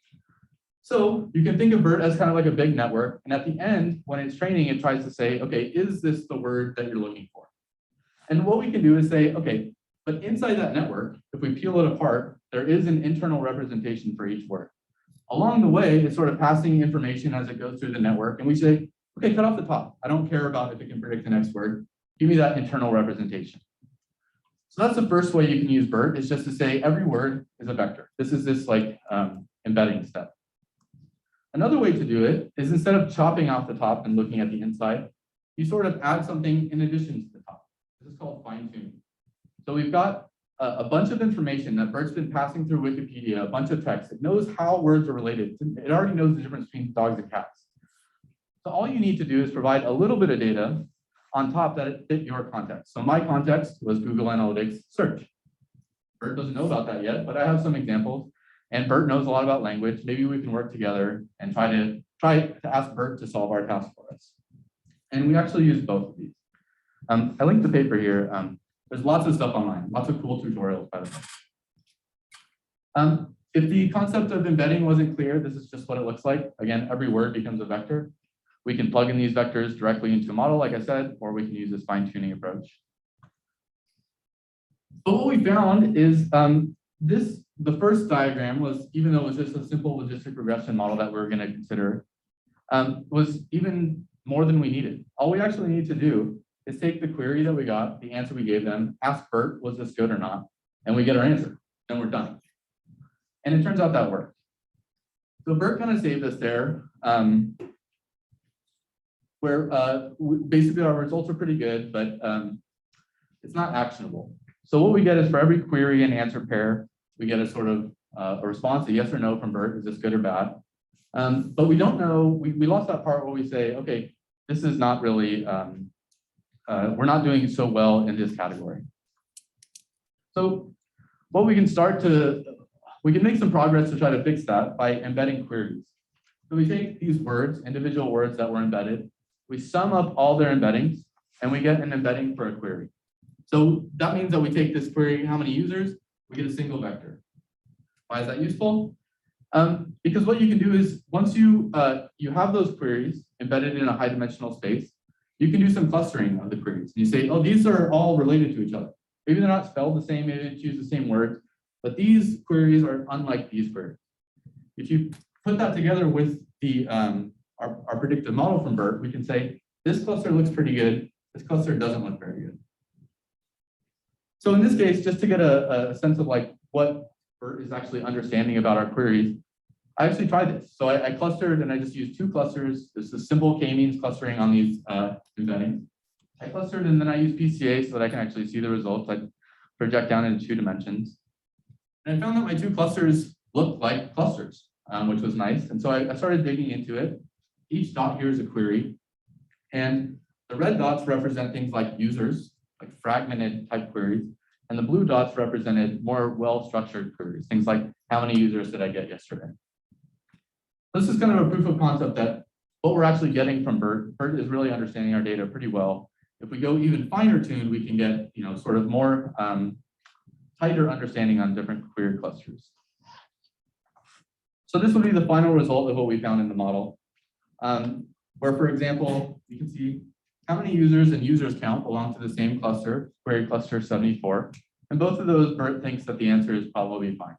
So you can think of Bert as kind of like a big network, and at the end, when it's training, it tries to say, okay, is this the word that you're looking for? And what we can do is say, okay, but inside that network, if we peel it apart, there is an internal representation for each word. Along the way, it's sort of passing information as it goes through the network, and we say, okay, cut off the top. I don't care about if it can predict the next word. Give me that internal representation. So that's the first way you can use Bert, is just to say every word is a vector. This is this embedding step. Another way to do it is instead of chopping off the top and looking at the inside, you sort of add something in addition to the top. This is called fine-tuning. So we've got a bunch of information that Bert's been passing through Wikipedia, a bunch of text. It knows how words are related. It already knows the difference between dogs and cats. So all you need to do is provide a little bit of data on top that fit your context. So my context was Google Analytics search. Bert doesn't know about that yet, but I have some examples. and Bert knows a lot about language. Maybe we can work together and try to ask Bert to solve our task for us. And we actually use both of these. I linked the paper here. There's lots of stuff online, lots of cool tutorials, by the way. If the concept of embedding wasn't clear, this is just what it looks like. Again, every word becomes a vector. We can plug in these vectors directly into a model, like I said, or we can use this fine-tuning approach. But what we found is the first diagram was, even though it was just a simple logistic regression model that we were going to consider, was even more than we needed. All we actually need to do is take the query that we got, the answer we gave them, ask Bert, was this good or not? And we get our answer, then we're done. And it turns out that worked. So Bert kind of saved us there, where basically our results are pretty good, but it's not actionable. So what we get is for every query and answer pair, we get a sort of a response, a yes or no from Bert, is this good or bad? But we don't know, we lost that part where we say, okay, this is not really, we're not doing so well in this category. So what we can we can make some progress to try to fix that by embedding queries. So we take these words, individual words that were embedded, we sum up all their embeddings, and we get an embedding for a query. So that means that we take this query, how many users, we get a single vector. Why is that useful? Because what you can do is once you have those queries embedded in a high dimensional space, you can do some clustering of the queries. You say, oh, these are all related to each other. Maybe they're not spelled the same, maybe they choose the same words, but these queries are unlike these queries. If you put that together with the our predictive model from Bert, we can say, this cluster looks pretty good, this cluster doesn't look very good. So in this case, just to get a sense of like what Bert is actually understanding about our queries, I actually tried this. So I clustered and I just used two clusters. This is simple k-means clustering on these embeddings. I clustered and then I used PCA so that I can actually see the results. I project down into 2 dimensions. And I found that my 2 clusters looked like clusters, which was nice. And so I started digging into it. Each dot here is a query. And the red dots represent things like users, like fragmented type queries. And the blue dots represented more well-structured queries, things like how many users did I get yesterday? This is kind of a proof of concept that what we're actually getting from Bert is really understanding our data pretty well. If we go even finer tuned, we can get sort of more tighter understanding on different query clusters. So this would be the final result of what we found in the model, where, for example, you can see how many users and users count belong to the same cluster, query cluster 74. And both of those, Bert thinks that the answer is probably fine.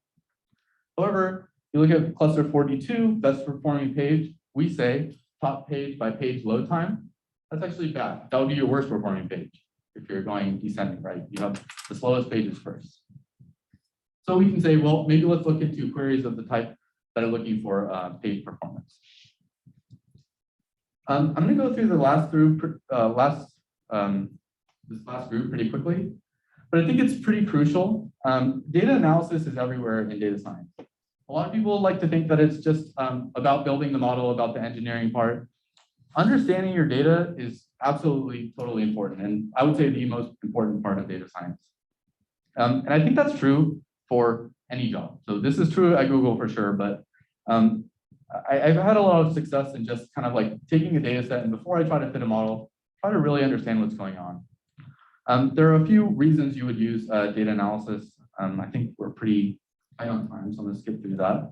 However, you look at cluster 42, best performing page, we say top page by page load time. That's actually bad. That would be your worst performing page if you're going descending, right? You have the slowest pages first. So we can say, well, maybe let's look into queries of the type that are looking for page performance. I'm going to go through the last group pretty quickly, but I think it's pretty crucial. Data analysis is everywhere in data science. A lot of people like to think that it's just about building the model, about the engineering part. Understanding your data is absolutely totally important, and I would say the most important part of data science. And I think that's true for any job. So this is true at Google for sure, but I've had a lot of success in just kind of like taking a data set and before I try to fit a model, try to really understand what's going on. There are a few reasons you would use data analysis. I think we're pretty tight on time, so I'm going to skip through that.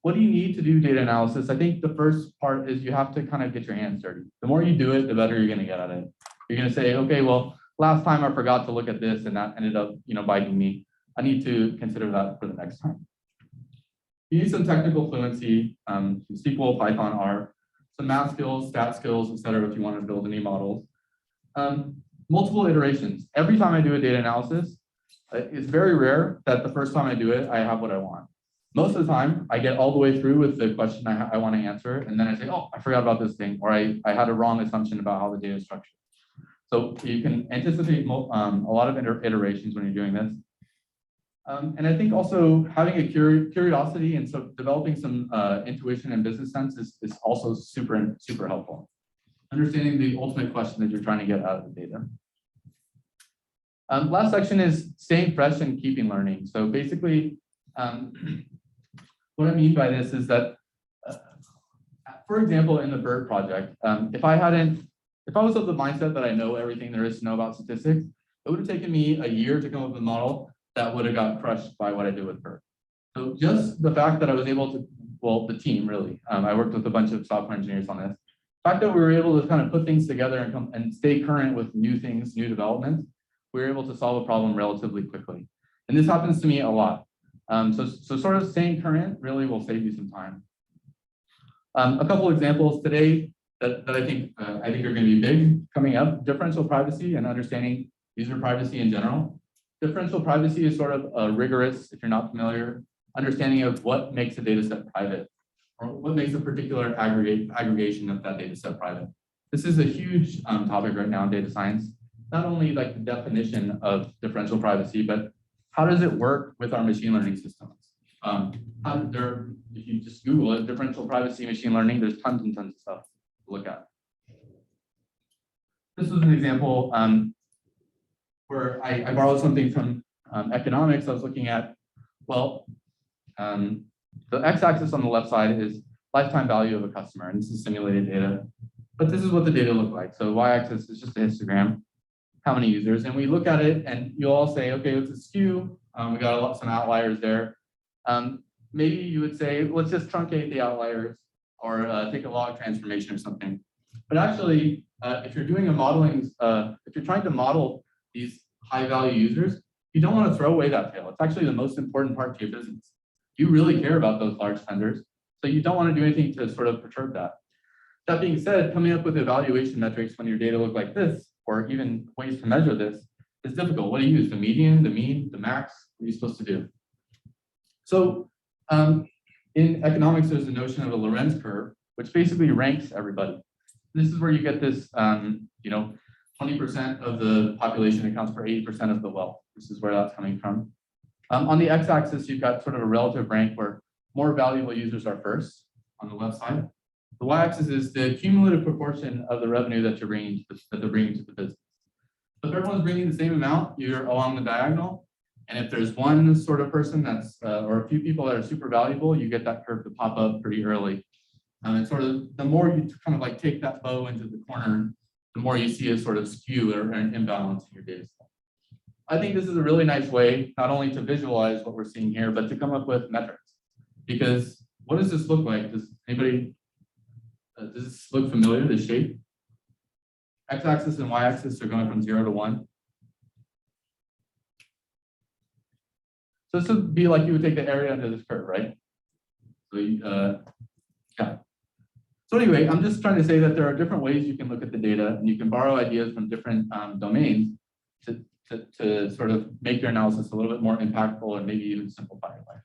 What do you need to do data analysis? I think the first part is you have to kind of get your hands dirty. The more you do it, the better you're going to get at it. You're going to say, okay, well, last time I forgot to look at this and that ended up, biting me. I need to consider that for the next time. You need some technical fluency, SQL, Python, R, some math skills, stat skills, et cetera, if you want to build any models. Multiple iterations. Every time I do a data analysis, it's very rare that the first time I do it, I have what I want. Most of the time, I get all the way through with the question I want to answer, and then I say, oh, I forgot about this thing, or I had a wrong assumption about how the data is structured. So you can anticipate a lot of iterations when you're doing this. And I think also having a curiosity and so developing some intuition and business sense is also super helpful. Understanding the ultimate question that you're trying to get out of the data. Last section is staying fresh and keeping learning. So basically, what I mean by this is that, for example, in the Bert project, if I was of the mindset that I know everything there is to know about statistics, it would have taken me a year to come up with a model that would have got crushed by what I did with Bert. So just the fact that I was able to, well, the team really, I worked with a bunch of software engineers on this. The fact that we were able to kind of put things together and stay current with new things, new developments, we were able to solve a problem relatively quickly. And this happens to me a lot. So sort of staying current really will save you some time. A couple examples today that I think are going to be big coming up: differential privacy and understanding user privacy in general. Differential privacy is sort of a rigorous, if you're not familiar, understanding of what makes a data set private, or what makes a particular aggregation of that data set private. This is a huge topic right now in data science. Not only like the definition of differential privacy, but how does it work with our machine learning systems? If you just Google it, differential privacy machine learning, there's tons and tons of stuff to look at. This was an example where I borrowed something from economics. I was looking at, well, the x-axis on the left side is lifetime value of a customer, and this is simulated data. But this is what the data look like. So y-axis is just a histogram, how many users, and we look at it, and you'll all say, okay, it's a skew. We got some outliers there. Maybe you would say, let's just truncate the outliers, or take a log transformation or something. But actually, if you're doing a modeling, if you're trying to model these high-value users, you don't want to throw away that tail. It's actually the most important part to your business. You really care about those large spenders, so you don't want to do anything to sort of perturb that. That being said, coming up with evaluation metrics when your data look like this, or even ways to measure this, is difficult. What do you use? The median, the mean, the max? What are you supposed to do? So in economics, there's a notion of a Lorenz curve, which basically ranks everybody. This is where you get this, 20% of the population accounts for 80% of the wealth. This is where that's coming from. On the x-axis, you've got sort of a relative rank where more valuable users are first on the left side. The y-axis is the cumulative proportion of the revenue that they're bringing to the business. If everyone's bringing the same amount, you're along the diagonal. And if there's one sort of person that's, or a few people that are super valuable, you get that curve to pop up pretty early. And sort of the more you kind of like take that bow into the corner, the more you see a sort of skew or an imbalance in your data set. I think this is a really nice way, not only to visualize what we're seeing here, but to come up with metrics. Because what does this look like? Does anybody, does this look familiar, this shape? X-axis and y-axis are going from 0 to 1. So this would be like you would take the area under this curve, right? So yeah. So anyway, I'm just trying to say that there are different ways you can look at the data, and you can borrow ideas from different domains to sort of make your analysis a little bit more impactful and maybe even simplify your life.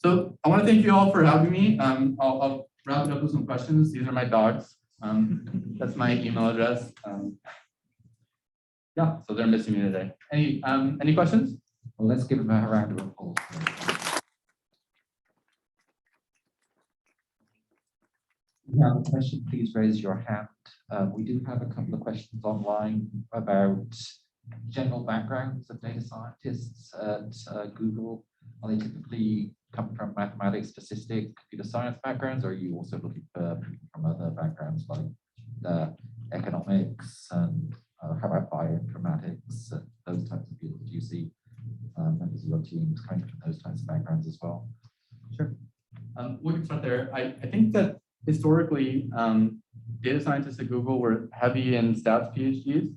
So I want to thank you all for having me. I'll wrap it up with some questions. These are my dogs. That's my email address. Yeah, so they're missing me today. Any questions? Well, let's give them a round of applause. If you have a question, please raise your hand. We do have a couple of questions online about general backgrounds of data scientists at Google. Are they typically come from mathematics, statistics, computer science backgrounds, or are you also looking for people from other backgrounds like economics and how about bioinformatics and those types of people? Do you see members of your teams coming from those types of backgrounds as well? Sure. We can start there. I think that historically, data scientists at Google were heavy in stats PhDs,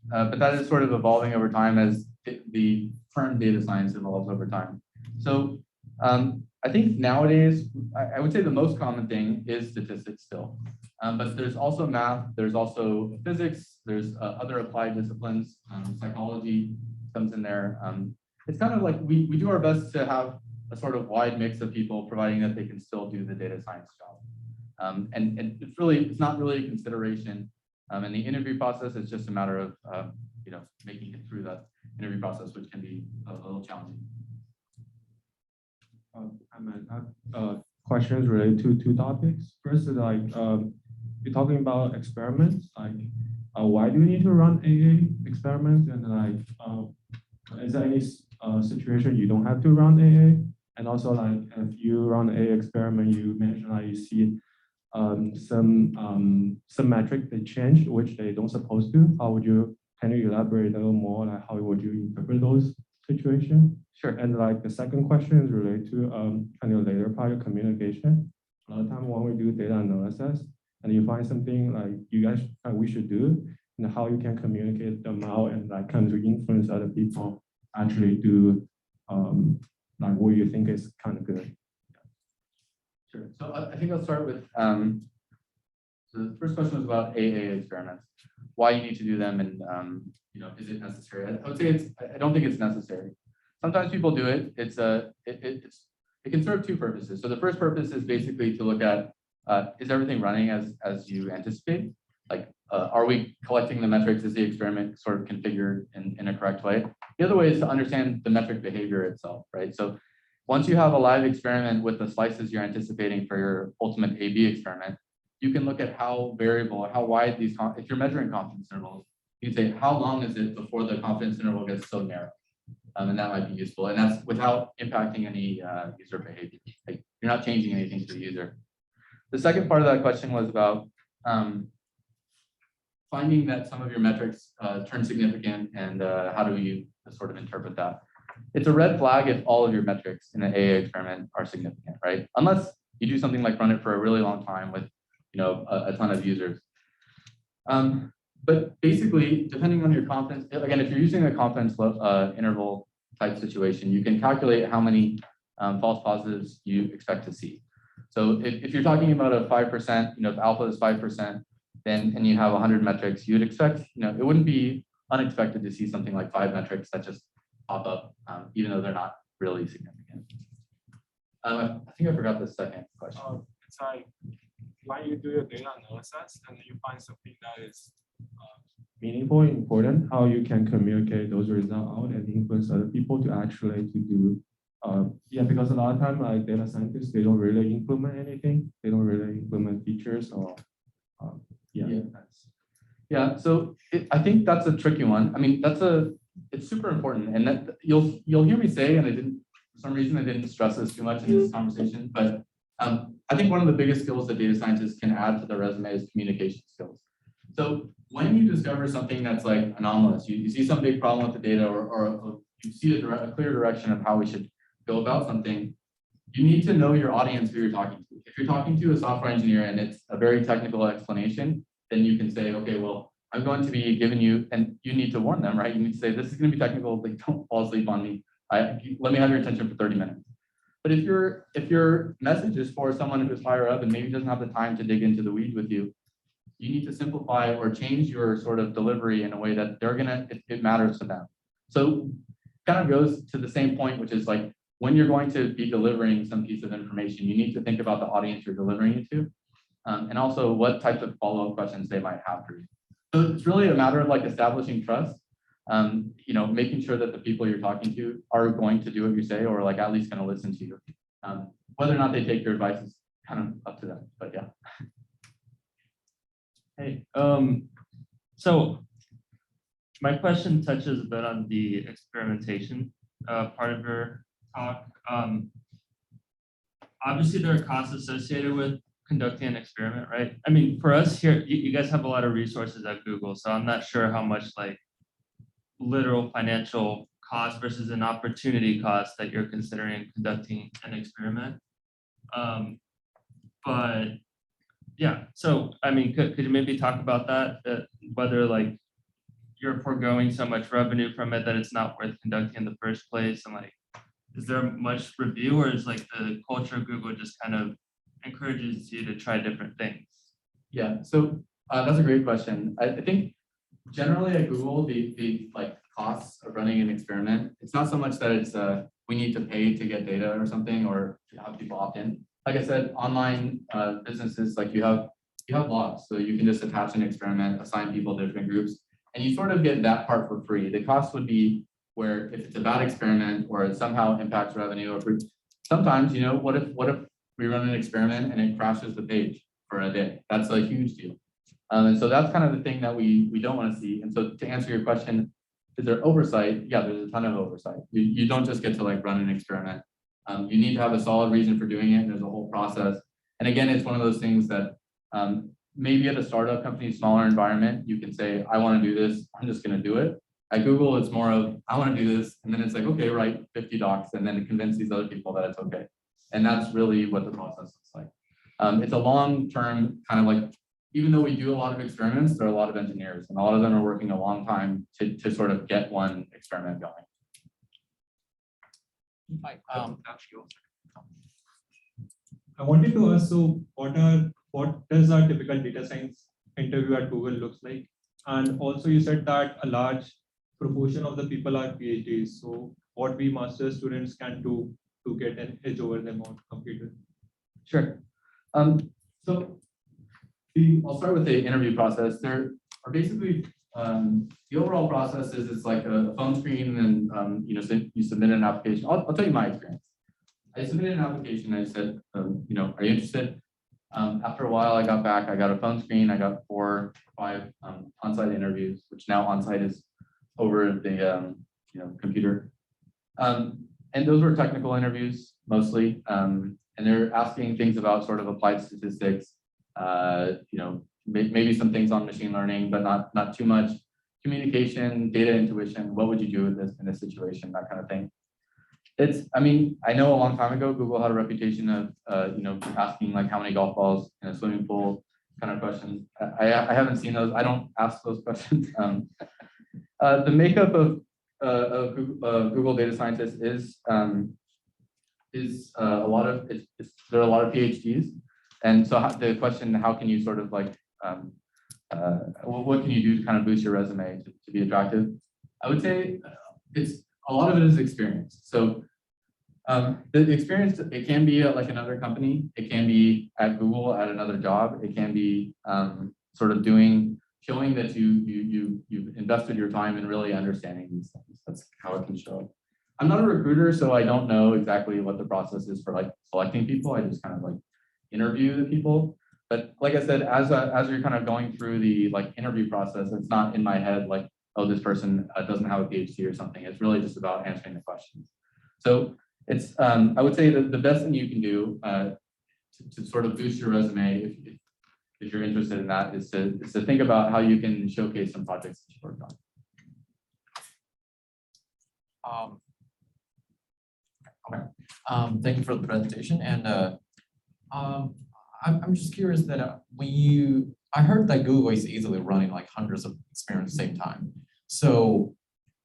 but that is sort of evolving over time as the current data science evolves over time. So I think nowadays, I would say the most common thing is statistics still, but there's also math, there's also physics, there's other applied disciplines, psychology comes in there. It's kind of like we do our best to have a sort of wide mix of people, providing that they can still do the data science job. And it's not really a consideration in the interview process. It's just a matter of making it through that interview process, which can be a little challenging. I have questions related to two topics. First is like you're talking about experiments. Like, why do you need to run AA experiments? And like, is there any situation you don't have to run AA? And also like if you run a experiment, you mentioned like you see some metric they changed, which they don't supposed to. Can you elaborate a little more, like how would you interpret those situations? Sure. And like the second question is related to kind of later part of communication. A lot of time when we do data analysis and you find something like you guys we should do, and how you can communicate them out and like kind of influence other people actually do like what you think is kind of good. Sure. So I think I'll start with, so the first question was about AA experiments, why you need to do them, and is it necessary? I would say I don't think it's necessary. Sometimes people do it. It can serve two purposes. So the first purpose is basically to look at, is everything running as you anticipate? Like, are we collecting the metrics? Is the experiment sort of configured in a correct way? The other way is to understand the metric behavior itself, right? So once you have a live experiment with the slices you're anticipating for your ultimate A/B experiment, you can look at how variable, how wide these, if you're measuring confidence intervals, you can say, how long is it before the confidence interval gets so narrow? And that might be useful. And that's without impacting any user behavior. Like, you're not changing anything to the user. The second part of that question was about finding that some of your metrics turn significant, and how do you sort of interpret that? It's a red flag if all of your metrics in an AA experiment are significant, right? Unless you do something like run it for a really long time with a ton of users. But basically, depending on your confidence, again, if you're using a confidence interval type situation, you can calculate how many false positives you expect to see. So if you're talking about a 5%, if alpha is 5%, and you have 100 metrics, you'd expect, it wouldn't be unexpected to see something like 5 metrics that just pop up, even though they're not really significant. I think I forgot the second question. It's like when you do your data analysis and you find something that is meaningful and important, how you can communicate those results out and influence other people to actually to do. Because a lot of time like data scientists, they don't really implement anything. They don't really implement features or So I think that's a tricky one. I mean, it's super important, and that you'll hear me say, and for some reason I didn't stress this too much in this conversation, but I think one of the biggest skills that data scientists can add to their resume is communication skills. So when you discover something that's like anomalous, you see some big problem with the data, or you see a clear direction of how we should go about something, you need to know your audience who you're talking to. If you're talking to a software engineer and it's a very technical explanation, then you can say, okay, well, I'm going to be giving you, and you need to warn them, right? You need to say, this is going to be technical, like, don't fall asleep on me. Let me have your attention for 30 minutes. But if your message is for someone who's higher up and maybe doesn't have the time to dig into the weeds with you, you need to simplify or change your sort of delivery in a way that it matters to them. So kind of goes to the same point, which is like, when you're going to be delivering some piece of information, you need to think about the audience you're delivering it to, and also what types of follow-up questions they might have for you. So it's really a matter of like establishing trust, making sure that the people you're talking to are going to do what you say, or like at least going to listen to you. Whether or not they take your advice is kind of up to them, but yeah. Hey, so my question touches a bit on the experimentation part of your talk. Obviously, there are costs associated with conducting an experiment, right? I mean, for us here, you guys have a lot of resources at Google, so I'm not sure how much like literal financial cost versus an opportunity cost that you're considering conducting an experiment. But yeah, so I mean, could you maybe talk about that, whether like you're foregoing so much revenue from it that it's not worth conducting in the first place, and like, is there much review, or is like the culture of Google just kind of encourages you to try different things? Yeah, so that's a great question. I think generally at Google, the like costs of running an experiment, it's not so much that it's we need to pay to get data or something, or to have people opt in. Like I said, online businesses, like you have logs, so you can just attach an experiment, assign people to different groups, and you sort of get that part for free. The cost would be where if it's a bad experiment or it somehow impacts revenue, or sometimes, what if we run an experiment and it crashes the page for a day? That's a huge deal. And so that's kind of the thing that we don't want to see. And so to answer your question, is there oversight? Yeah, there's a ton of oversight. You don't just get to like run an experiment. You need to have a solid reason for doing it. There's a whole process. And again, it's one of those things that maybe at a startup company, smaller environment, you can say, I want to do this, I'm just going to do it. At Google, it's more of, I want to do this. And then it's like, okay, write 50 docs and then convince these other people that it's okay. And that's really what the process looks like. It's a long-term kind of like, even though we do a lot of experiments, there are a lot of engineers and a lot of them are working a long time to sort of get one experiment going. I wanted to ask, so what does a typical data science interview at Google looks like? And also you said that a large proportion of the people are PhDs. So what we master students can do to get an edge over them on computers? Sure. So I'll start with the interview process. There are basically the overall process is it's like a phone screen and then you submit an application. I'll tell you my experience. I submitted an application. I said, are you interested? After a while, I got back. I got a phone screen. I got 4 or 5 on-site interviews, which now on-site is over the computer. And those were technical interviews mostly. And they're asking things about sort of applied statistics. Maybe some things on machine learning, but not too much. Communication, data intuition. What would you do with this in this situation? That kind of thing. I know a long time ago, Google had a reputation of, asking like how many golf balls in a swimming pool kind of questions. I haven't seen those. I don't ask those questions. The makeup of Google data scientists is a lot of, there are a lot of PhDs. And so the question, how can you sort of like, what can you do to kind of boost your resume to be attractive? I would say a lot of it is experience. So the experience, it can be at like another company, it can be at Google at another job, it can be sort of showing that you've invested your time in really understanding these things. That's how it can show. I'm not a recruiter, so I don't know exactly what the process is for like selecting people. I just kind of like interview the people. But like I said, as you're kind of going through the like interview process, it's not in my head like, oh, this person doesn't have a PhD or something. It's really just about answering the questions. So it's, I would say that the best thing you can do to sort of boost your resume, if you're interested in that, is to think about how you can showcase some projects that you worked on. Okay. Thank you for the presentation. And I'm just curious that I heard that Google is easily running like hundreds of experiments at the same time. So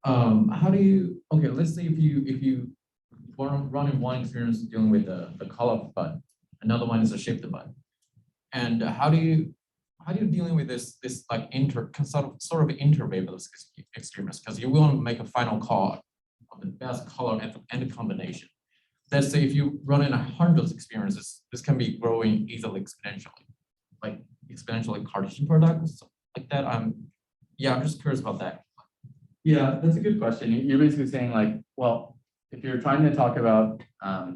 how do you, okay, let's say if you running one experience dealing with the color button, another one is a shift button. And how do you dealing with this like sort of interval experiments? Because you want to make a final call of the best color and the combination. Let's say if you run in 100 experiences, this can be growing easily exponentially, like exponentially Cartesian products like that. I'm just curious about that. Yeah, that's a good question. You're basically saying like, well, if you're trying to talk about, I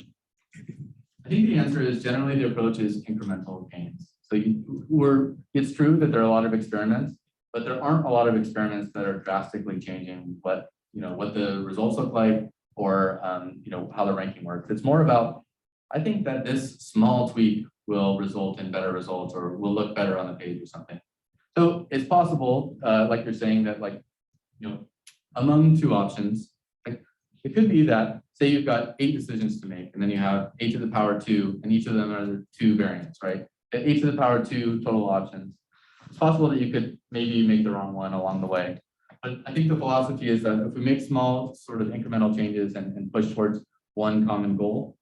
think the answer is generally the approach is incremental gains. So it's true that there are a lot of experiments, but there aren't a lot of experiments that are drastically changing what the results look like, or how the ranking works. It's more about, I think that this small tweak will result in better results or will look better on the page or something. So it's possible, like you're saying, that like, among 2 options, like it could be that, say you've got 8 decisions to make, and then you have 8 to the power 2, and each of them are 2 variants, right? At 8 to the power 2 total options. It's possible that you could maybe make the wrong one along the way. But I think the philosophy is that if we make small sort of incremental changes and push towards one common goal,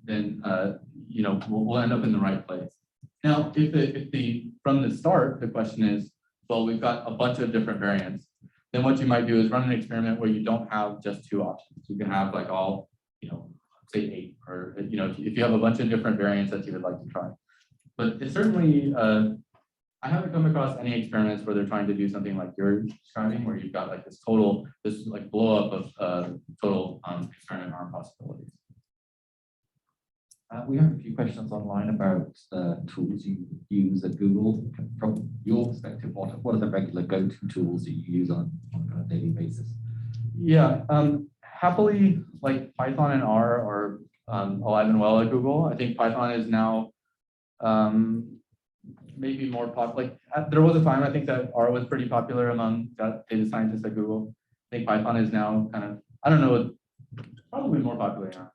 then we'll end up in the right place. Now, if from the start the question is, well, we've got a bunch of different variants, then what you might do is run an experiment where you don't have just 2 options. You can have like all, say 8, or if you have a bunch of different variants that you would like to try. But it's certainly I haven't come across any experiments where they're trying to do something like you're describing, where you've got like this like blow up of total experiment arm possibilities. We have a few questions online about the tools you use at Google. From your perspective, what are the regular go-to tools that you use on a daily basis? Yeah, happily, like Python and R are alive and well at Google. I think Python is now maybe more popular. Like there was a time I think that R was pretty popular among data scientists at Google. I think Python is now kind of, I don't know, probably more popular now.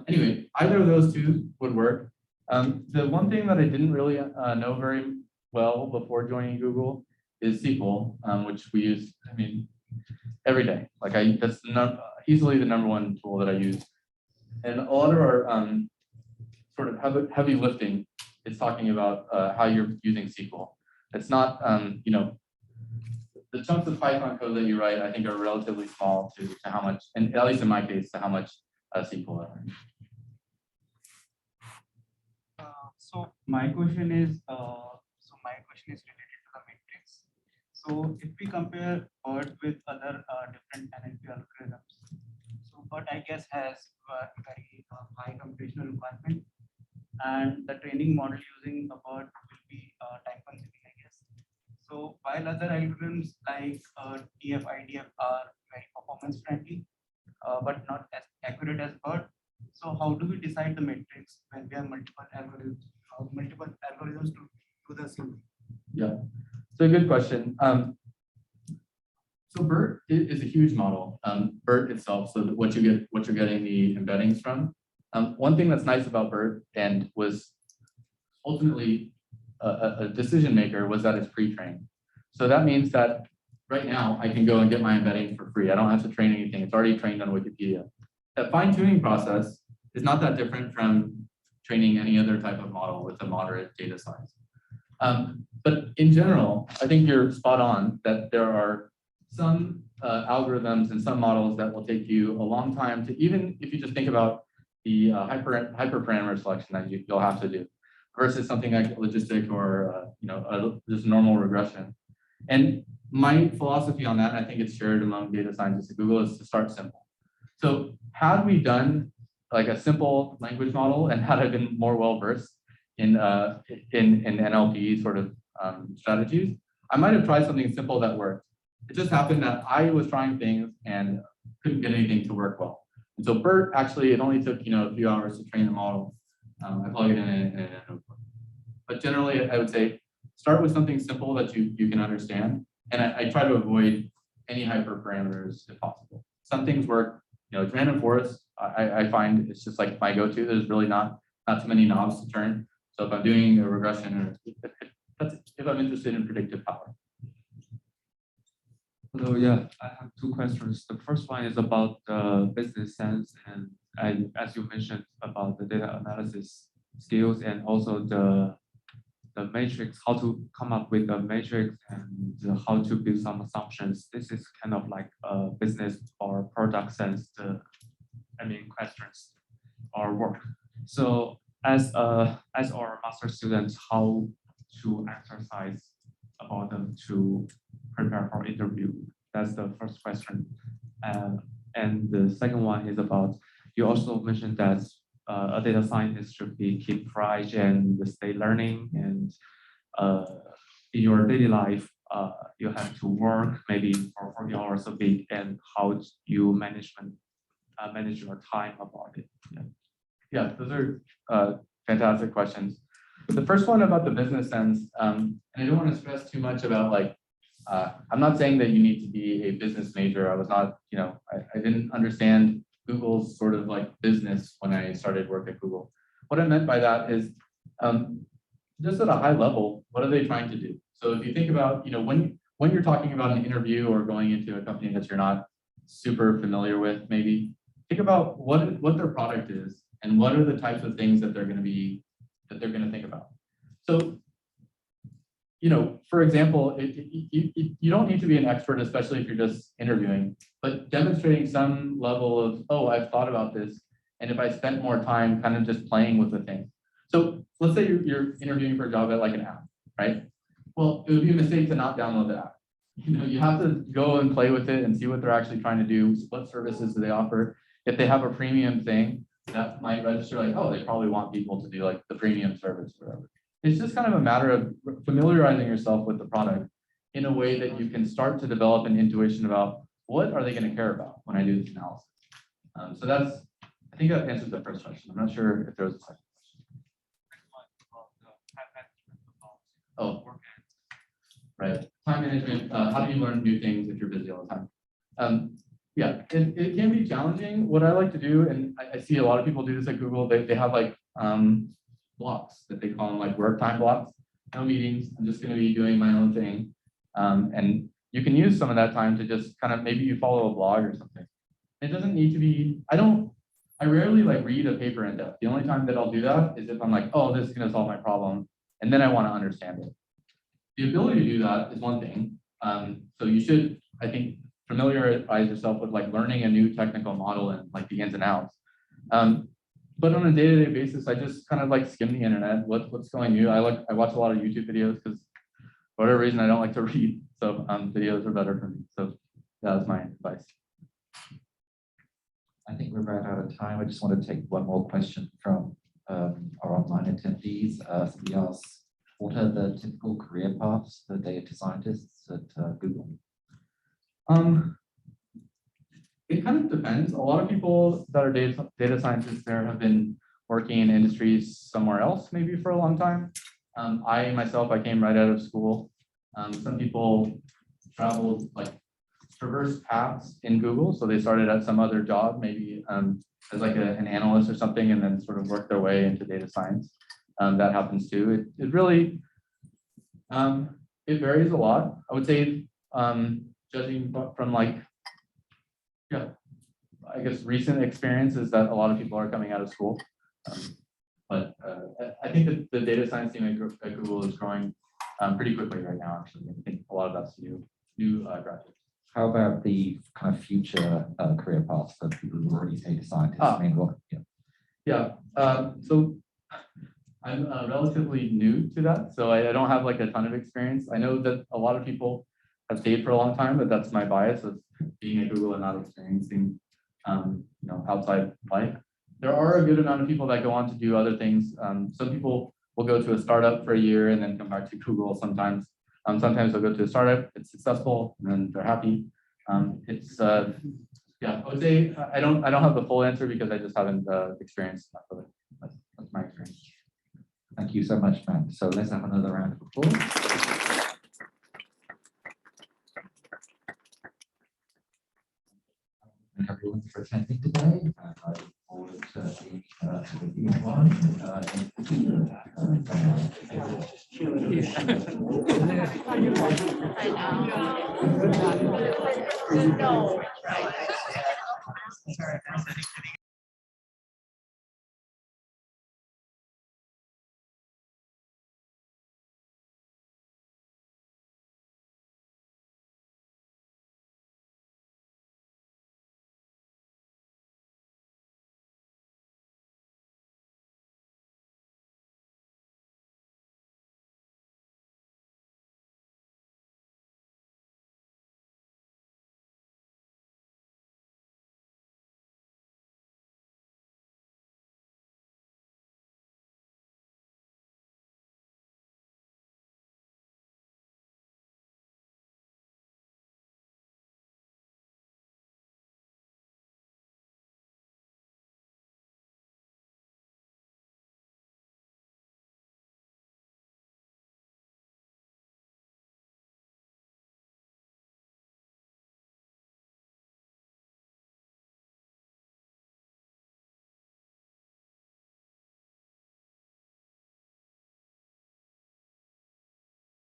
Anyway, either of those two would work. The one thing that I didn't really know very well before joining Google is SQL, which we use, I mean, every day. Like that's easily the #1 tool that I use. And a lot of our sort of heavy lifting is talking about how you're using SQL. It's not, you know, the chunks of Python code that you write, I think, are relatively small to how much, and at least in my case, to how much SQL I learned. So my question is related to the matrix. So if we compare Bert with other different NLP algorithms, so Bert I guess has very high computational requirement, and the training model using a Bert will be time consuming, I guess. So while other algorithms like TF, IDF are very performance friendly, but not as accurate as Bert. So how do we decide the matrix when we have multiple algorithms to do the same thing? Yeah, so a good question. So Bert is a huge model. Bert itself, so what you're getting the embeddings from. One thing that's nice about Bert and was ultimately a decision maker was that it's pre-trained. So that means that right now I can go and get my embedding for free. I don't have to train anything. It's already trained on Wikipedia. That fine-tuning process is not that different from training any other type of model with a moderate data size. But in general, I think you're spot on that there are some algorithms and some models that will take you a long time to, even if you just think about the hyperparameter selection that you'll have to do versus something like logistic or you know, just normal regression. And my philosophy on that, and I think it's shared among data scientists at Google, is to start simple. So had we done like a simple language model and had I been more well-versed in NLP sort of strategies, I might have tried something simple that worked. It just happened that I was trying things and couldn't get anything to work well. And so Bert, actually, it only took, you know, a few hours to train the model. I plug it in a notebook. But generally, I would say start with something simple that you can understand. And I try to avoid any hyperparameters if possible. Some things work, you know, random forest, I find it's just like my go-to. There's really not too many knobs to turn. So if I'm doing a regression or if I'm interested in predictive power. So yeah, I have two questions. The first one is about the business sense, and as you mentioned about the data analysis skills and also the matrix, how to come up with a matrix and how to build some assumptions. This is kind of like a business or product sense, questions or work. So as our master students, how to exercise about them to prepare for interview? That's the first question. And the second one is about, you also mentioned that a data scientist should keep fresh and stay learning, and in your daily life, you have to work maybe for 40 hours a week, and how you manage your time about it. Yeah, those are fantastic questions. The first one about the business sense, and I don't want to stress too much about like, I'm not saying that you need to be a business major. I was not, you know, I didn't understand Google's sort of like business when I started work at Google. What I meant by that is just at a high level, what are they trying to do? So if you think about, you know, when you're talking about an interview or going into a company that you're not super familiar with, maybe think about what their product is and what are the types of things that they're going to think about. So, you know, for example, you don't need to be an expert, especially if you're just interviewing, but demonstrating some level of, oh, I've thought about this, and if I spent more time kind of just playing with the thing. So let's say you're interviewing for a job at like an app, right? Well, it would be a mistake to not download the app. You know, you have to go and play with it and see what they're actually trying to do. What services do they offer? If they have a premium thing, that might register like, oh, they probably want people to do like the premium service or whatever. It's just kind of a matter of familiarizing yourself with the product in a way that you can start to develop an intuition about what are they going to care about when I do this analysis. So that's, I think that answers the first question. I'm not sure if there was a second question. Oh, right. Time management. How do you learn new things if you're busy all the time? Yeah, it can be challenging. What I like to do, and I see a lot of people do this at Google, they have like blocks that they call them like work time blocks. No meetings. I'm just going to be doing my own thing. And you can use some of that time to just kind of, maybe you follow a blog or something. It doesn't need to be, I rarely like read a paper in depth. The only time that I'll do that is if I'm like, oh, this is going to solve my problem. And then I want to understand it. The ability to do that is one thing. So you should, I think, familiarize yourself with like learning a new technical model and like the ins and outs. But on a day-to-day basis, I just kind of like skim the internet. What's going new? I watch a lot of YouTube videos because for whatever reason I don't like to read. So videos are better for me. So that was my advice. I think we're right out of time. I just want to take one more question from our online attendees. Somebody asked, what are the typical career paths for data scientists at Google? It kind of depends. A lot of people that are data scientists there have been working in industries somewhere else, maybe for a long time. I myself, I came right out of school. Some people traveled like traverse paths in Google. So they started at some other job, maybe as like an analyst or something, and then sort of worked their way into data science. That happens too. It really, it varies a lot. I would say, judging from like, yeah, I guess recent experiences that a lot of people are coming out of school. But I think that the data science team at Google is growing pretty quickly right now, actually. I think a lot of that's new graduates. How about the kind of future career paths for people who are already data scientists? I mean, what, yeah. So I'm relatively new to that, so I don't have like a ton of experience. I know that a lot of people have stayed for a long time, but that's my bias of being at Google and not experiencing, outside life. There are a good amount of people that go on to do other things. Some people will go to a startup for a year and then come back to Google sometimes. Sometimes they'll go to a startup, it's successful, and then they're happy. Yeah, I would say I don't have the full answer because I just haven't experienced that. But that's my experience. Thank you so much, Matt. So let's have another round of applause. Thank everyone for attending today. I look forward to being with you online.